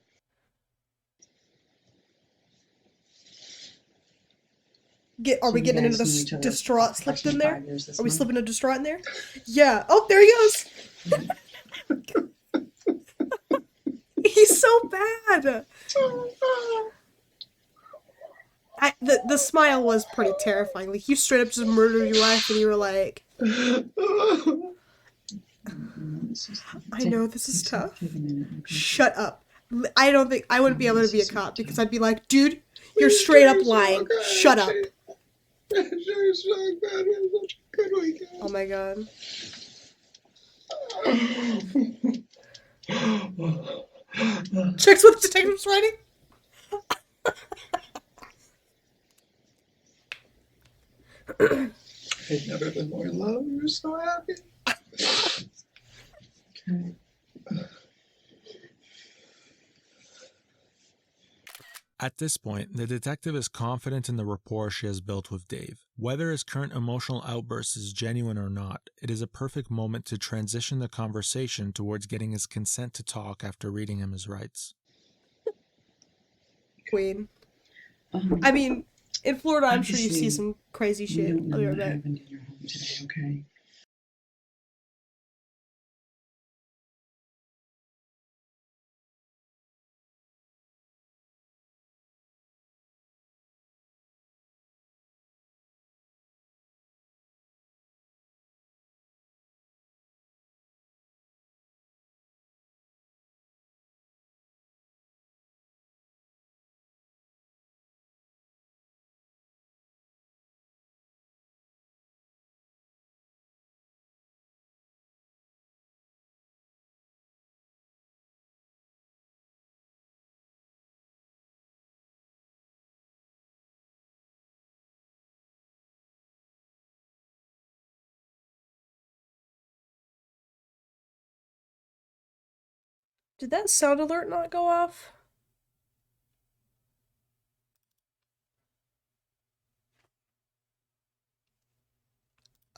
Are So we you getting guys into knew each other distraught slipped in approximately there? 5 years this Are we month? slipping a distraught in there? Yeah. Oh, there he goes. He's so bad. The smile was pretty terrifying. Like, you straight up just murdered your wife and you were like, I know this is tough. Take a minute, okay? Shut up. I don't think I wouldn't be able to be a cop because I'd be like, dude, you're straight up lying. Shut up. Oh my god. Checks what the detective's writing? I'd never been more in love. We were so happy. Okay. At this point, the detective is confident in the rapport she has built with Dave. Whether his current emotional outburst is genuine or not, it is a perfect moment to transition the conversation towards getting his consent to talk after reading him his rights. Queen. I mean, in Florida, I'm sure you see some crazy You shit. don't know I'll be what right back. happened in your home today, okay? Did that sound alert not go off?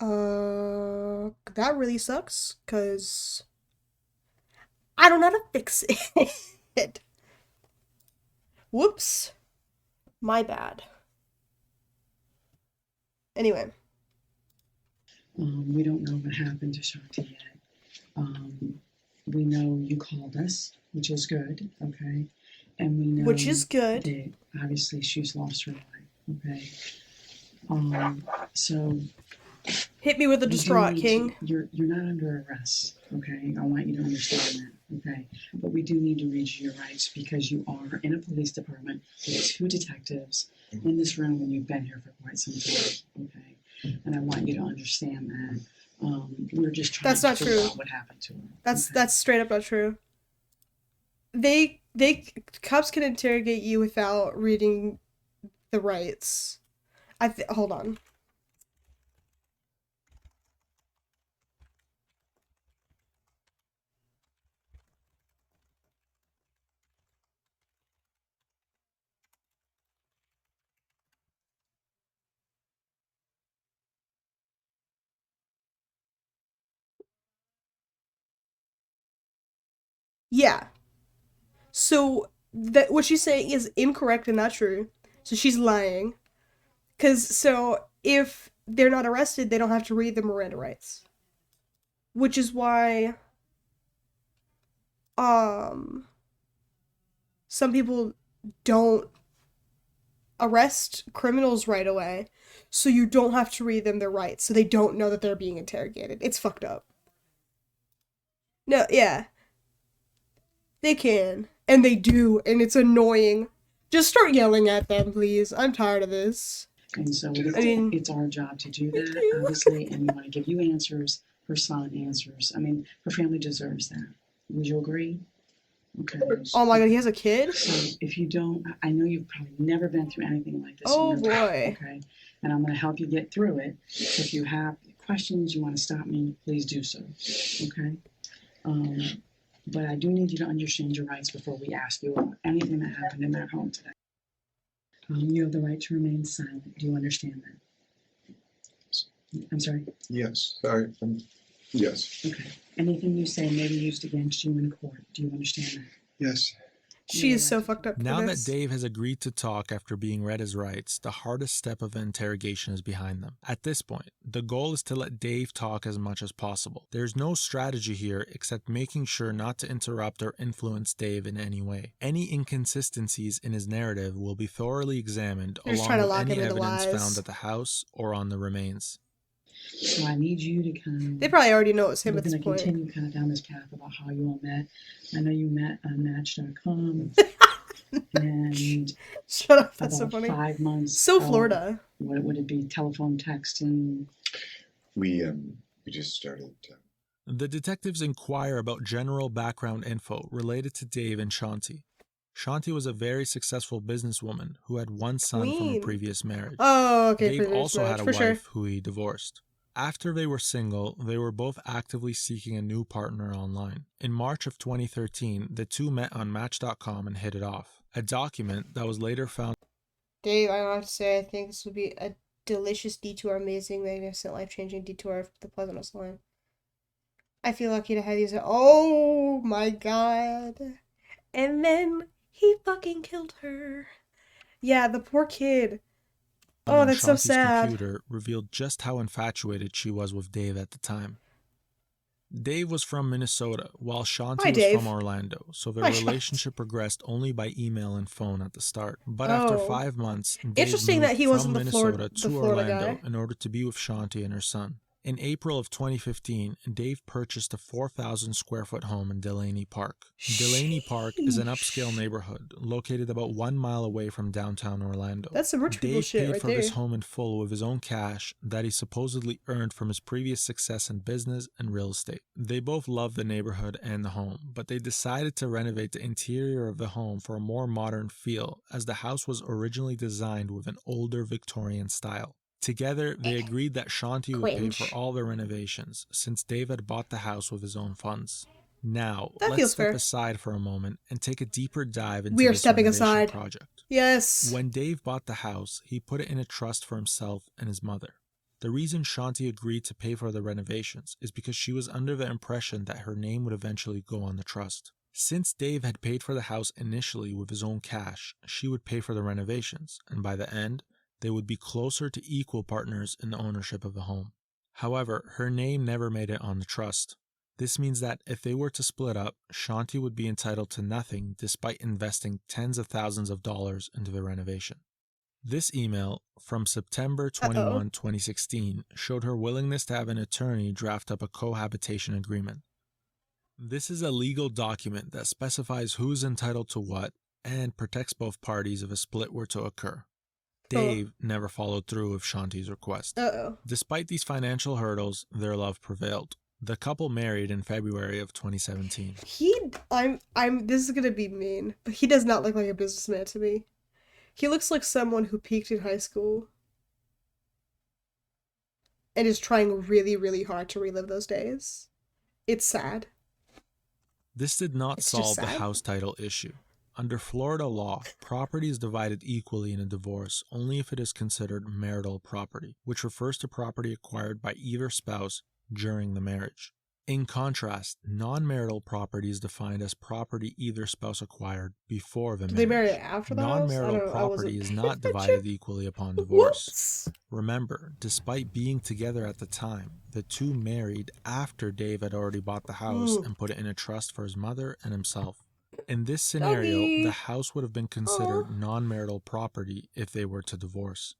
That really sucks, cause I don't know how to fix it. Whoops. My bad. Anyway. We don't know what happened to Shanti yet. We know you called us, which is good, okay? And we know Which is good. that obviously she's lost her life, okay? So Hit me with a you do distraught, need King. to- you're not under arrest, okay? I want you to understand that, okay? But we do need to read you your rights because you are in a police department with 2 detectives in this room and you've been here for quite some time, okay? And I want you to understand that. We're just trying That's not to figure true. out what happened to her. That's straight up not true. They cops can interrogate you without reading the rights. Hold on. Yeah. So that what she's saying is incorrect and not true. So she's lying. So if they're not arrested, they don't have to read the Miranda rights. Which is why some people don't arrest criminals right away. So you don't have to read them their rights. So they don't know that they're being interrogated. It's fucked up. No, yeah. They can. And they do. And it's annoying. Just start yelling at them, please. I'm tired of this. And so I mean, it's our job to do that, obviously, and we want to give you answers, her son answers. I mean, her family deserves that. Would you agree? Okay. oh my god, he has a kid? So if you don't, I know you've probably never been through anything like this. Oh in your life, boy. okay. And I'm going to help you get through it. If you have questions, you want to stop me, please do so. Okay. But I do need you to understand your rights before we ask you anything that happened in that home today. You have the right to remain silent. Do you understand that? I'm sorry? Yes. Sorry. Yes. Okay. Anything you say may be used against you in court. Do you understand that? Yes. She is so fucked up. Now for that this. Dave has agreed to talk after being read his rights, the hardest step of the interrogation is behind them. At this point, the goal is to let Dave talk as much as possible. There's no strategy here except making sure not to interrupt or influence Dave in any way. Any inconsistencies in his narrative will be thoroughly examined They're just along trying to with lock any him into evidence lies. found at the house or on the remains. So I need you to kind of... They probably already know it's him We're at this going to point. continue kind of down this path about how you all met. I know you met on Match.com. And Shut up, that's so about funny. 5 months. So of- Florida. What would it be? Telephone, texting? We just started. The detectives inquire about general background info related to Dave and Shanti. Shanti was a very successful businesswoman who had one son from a Queen. previous marriage. Oh, okay, Dave previous also marriage, had a for wife sure. who he divorced. After they were single, they were both actively seeking a new partner online. In March of 2013, the two met on Match.com and hit it off. A document that was later found. Dave, I have to say, I think this would be a delicious detour, amazing, magnificent, life-changing detour of the Pleasantness line. I feel lucky to have you. Oh my god. And then he fucking killed her. Yeah, the poor kid. Oh, on that's so Shanti's sad. computer revealed just how infatuated she was with Dave at the time. Dave was from Minnesota, while Shanti Hi, was Dave. from Orlando, so their Hi, Shanti. relationship progressed only by email and phone at the start. But after Oh. 5 months, Dave Interesting moved that he from wasn't the Minnesota to Florida Orlando guy. in order to be with Shanti and her son. In April of 2015, Dave purchased a 4,000 square foot home in Delaney Park. Delaney Park is an upscale neighborhood located about 1 mile away from downtown Orlando. That's some rich people Dave shit paid right for this there. home in full with his own cash that he supposedly earned from his previous success in business and real estate. They both loved the neighborhood and the home, but they decided to renovate the interior of the home for a more modern feel, as the house was originally designed with an older Victorian style. Together, they agreed that Shanti would pay Cringe. for all the renovations, since Dave had bought the house with his own funds. Now, That let's feels step fair. aside for a moment and take a deeper dive into We are this stepping renovation aside. project. Yes. When Dave bought the house, he put it in a trust for himself and his mother. The reason Shanti agreed to pay for the renovations is because she was under the impression that her name would eventually go on the trust. Since Dave had paid for the house initially with his own cash, she would pay for the renovations, and by the end, they would be closer to equal partners in the ownership of the home. However, her name never made it on the trust. This means that if they were to split up, Shanti would be entitled to nothing despite investing tens of thousands of dollars into the renovation. This email, from September 21, 2016, showed her willingness to have an attorney draft up a cohabitation agreement. This is a legal document that specifies who's entitled to what and protects both parties if a split were to occur. Dave never followed through with Shanti's request. Despite these financial hurdles, their love prevailed. The couple married in February of 2017. This is gonna be mean, but he does not look like a businessman to me. He looks like someone who peaked in high school and is trying really, really hard to relive those days. It's sad. This did not It's just solve the sad. house title issue. Under Florida law, property is divided equally in a divorce only if it is considered marital property, which refers to property acquired by either spouse during the marriage. In contrast, non-marital property is defined as property either spouse acquired before the Did marriage. they marry after the house? I Non-marital don't know, I wasn't property is paying not divided equally upon divorce. Remember, despite being together at the time, the two married after Dave had already bought the house and put it in a trust for his mother and himself. In this scenario, Doggy. the house would have been considered non-marital property if they were to divorce.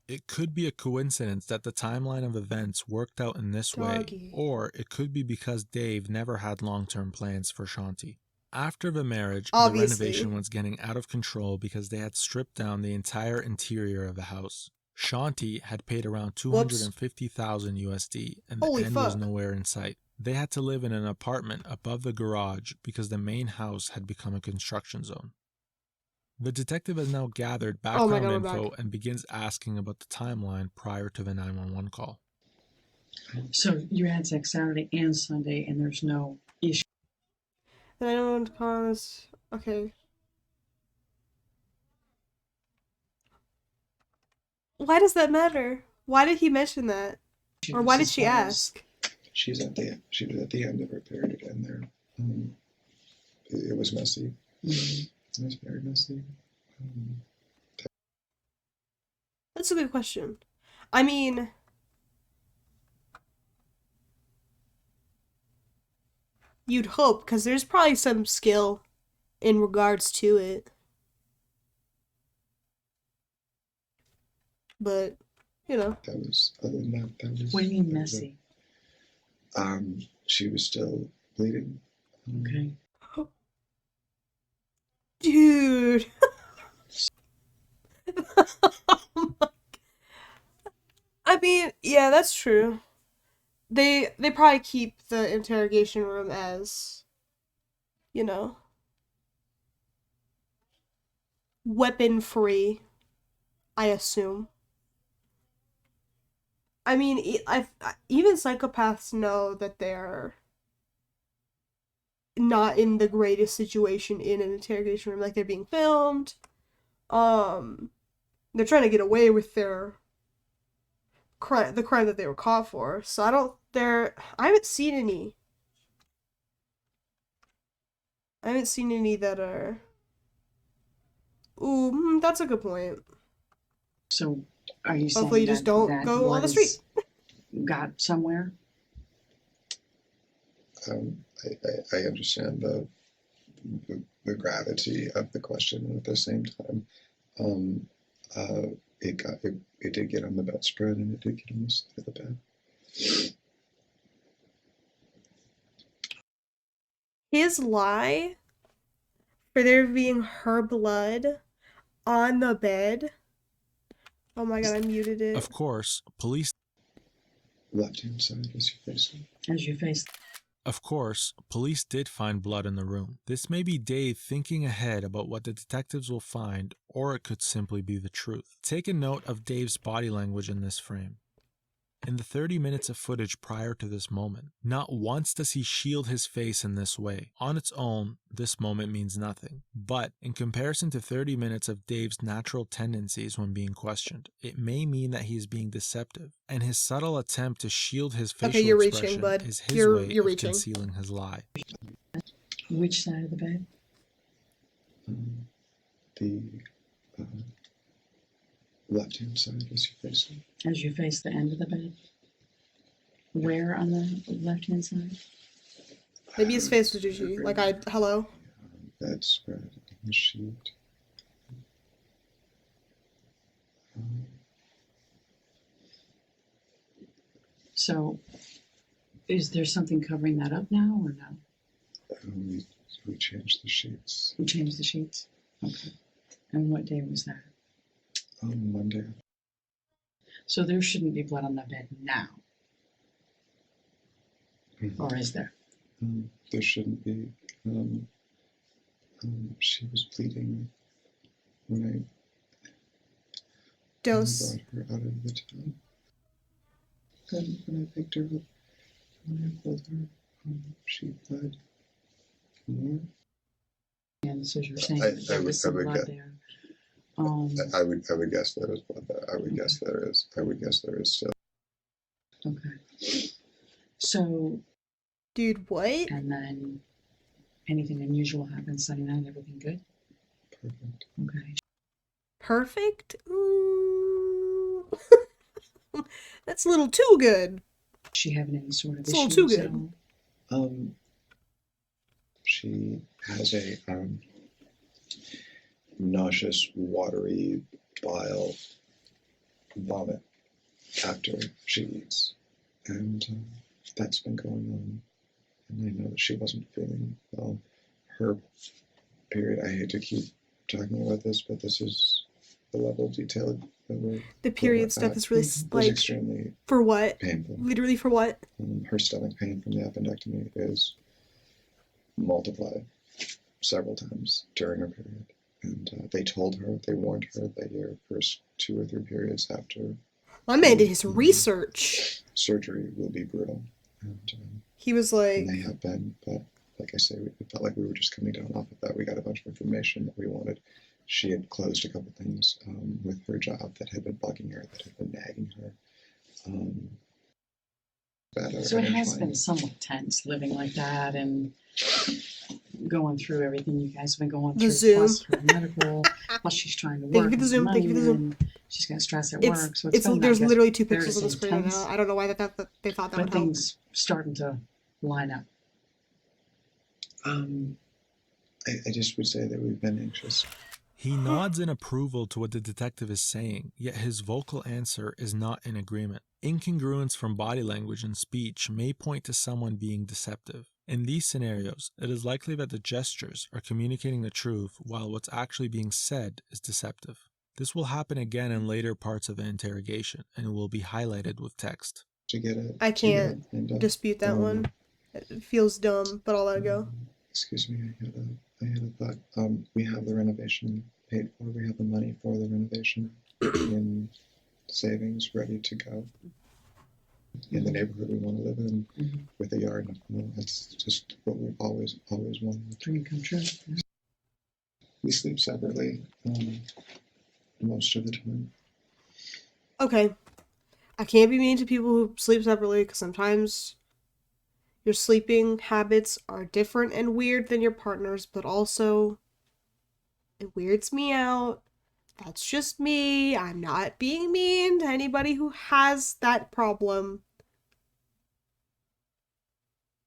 It could be a coincidence that the timeline of events worked out in this way, Doggy. or it could be because Dave never had long-term plans for Shanti. After the marriage, Obviously. the renovation was getting out of control because they had stripped down the entire interior of the house. Shanti had paid around $250,000 USD, and the Holy end was fuck. nowhere in sight. They had to live in an apartment above the garage because the main house had become a construction zone. The detective has now gathered Oh my background God, we're info back. and begins asking about the timeline prior to the 911 call. So you had sex Saturday and Sunday, and there's no issue. Then I don't want to pause. Okay. Why does that matter? Why did he mention that? Or why did she ask? She was at the end of her period, and there, it was messy. It was very messy. That's a good question. I mean, you'd hope, because there's probably some skill in regards to it. But, you know. That was, other than that, that was. What do you mean that was messy? it. She was still bleeding. Okay. Dude. I mean, yeah, that's true. They probably keep the interrogation room as, you know, weapon free, I assume. I mean, even psychopaths know that they're not in the greatest situation in an interrogation room. Like, they're being filmed. They're trying to get away with their the crime that they were caught for. So I haven't seen any that are. Ooh, that's a good point. So are you saying Hopefully you just don't that go on the street. Got somewhere? I understand the gravity of the question, and at the same time, it did get on the bedspread, and it did get on the side of the bed. His lie for there being her blood on the bed. Oh my God, I muted it. Of course, police. Left-hand side as you face it. As you face. Of course, police did find blood in the room. This may be Dave thinking ahead about what the detectives will find, or it could simply be the truth. Take a note of Dave's body language in this frame. In the 30 minutes of footage prior to this moment, not once does he shield his face in this way. On its own, this moment means nothing. But in comparison to 30 minutes of Dave's natural tendencies when being questioned, it may mean that he is being deceptive. And his subtle attempt to shield his facial you're expression reaching, bud. is his You're way of reaching. concealing his lie. Which side of the bed? The left-hand side as you face it. As you face the end of the bed? Where on the left-hand side? Maybe his face was usually like hello. Bedspread on the sheet. So, is there something covering that up now or no? We changed the sheets. We changed the sheets? Okay. And what day was that? Monday. So there shouldn't be blood on the bed now. Or is there? There shouldn't be. She was bleeding when I Dose. brought her out of the town. When I picked her up, when I pulled her, she bled more. And so you're saying there was some blood there. I would guess there is blood there. I would guess there is. I would guess there is still. Okay. So. Dude, what? And then anything unusual happens Sunday night, everything good? Perfect. Okay. Perfect? That's a little too good. Is she having any sort of it's a little too good. She has a nauseous, watery bile vomit after she eats, and that's been going on. And I know that she wasn't feeling well. her period, I hate to keep talking about this, but this is the level of detail that we're... The period stuff is really, was like, extremely for what? painful. Literally for what? Her stomach pain from the appendectomy is multiplied several times during her period. And they told her, they warned her that your first 2 or 3 periods after... My man did his research. Surgery will be brutal. And he was like... And they have been, but like I say, it felt like we were just coming down off of that. We got a bunch of information that we wanted. She had closed a couple things with her job that had been bugging her, that had been nagging her. So it has been somewhat tense living like that and going through everything you guys have been going through. The Zoom. Plus her medical, plus she's trying to work. Thank you for the Zoom. Thank you for the Zoom. And she's got stress at work. So it's been, there's guess, literally 2 very pixels on the screen right intense, now. I don't know why they thought that would but help. things starting to line up. I just would say that we've been anxious. He nods in approval to what the detective is saying, yet his vocal answer is not in agreement. Incongruence from body language and speech may point to someone being deceptive. In these scenarios, it is likely that the gestures are communicating the truth while what's actually being said is deceptive. This will happen again in later parts of the interrogation, and it will be highlighted with text. To get it. I can't dispute that one. It feels dumb, but I'll let it go. Excuse me, I had a thought. We have the renovation paid for. We have the money for the renovation in savings ready to go. In the neighborhood we want to live in, with a yard. That's just what we've always wanted. Dream come true. We sleep separately most of the time. Okay. I can't be mean to people who sleep separately because sometimes your sleeping habits are different and weird than your partner's, but also it weirds me out. That's just me. I'm not being mean to anybody who has that problem.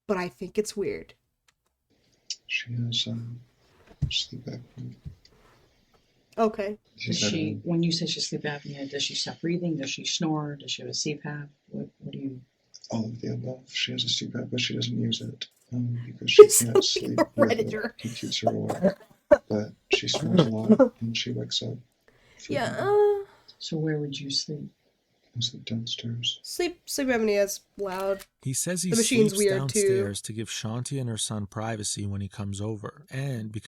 But I think it's weird. She has sleep apnea. Okay. Does she, when you say she sleep apnea, does she stop breathing? Does she snore? Does she have a CPAP? What do you... All of the above. She has a CPAP, but she doesn't use it because she can't sleep with it. It keeps her awake. But she snores a lot and she wakes up. Yeah. So where would you sleep? I sleep downstairs. Sleep apnea is loud. He says he The machine's sleeps weird downstairs too. to give Shanti and her son privacy when he comes over, and because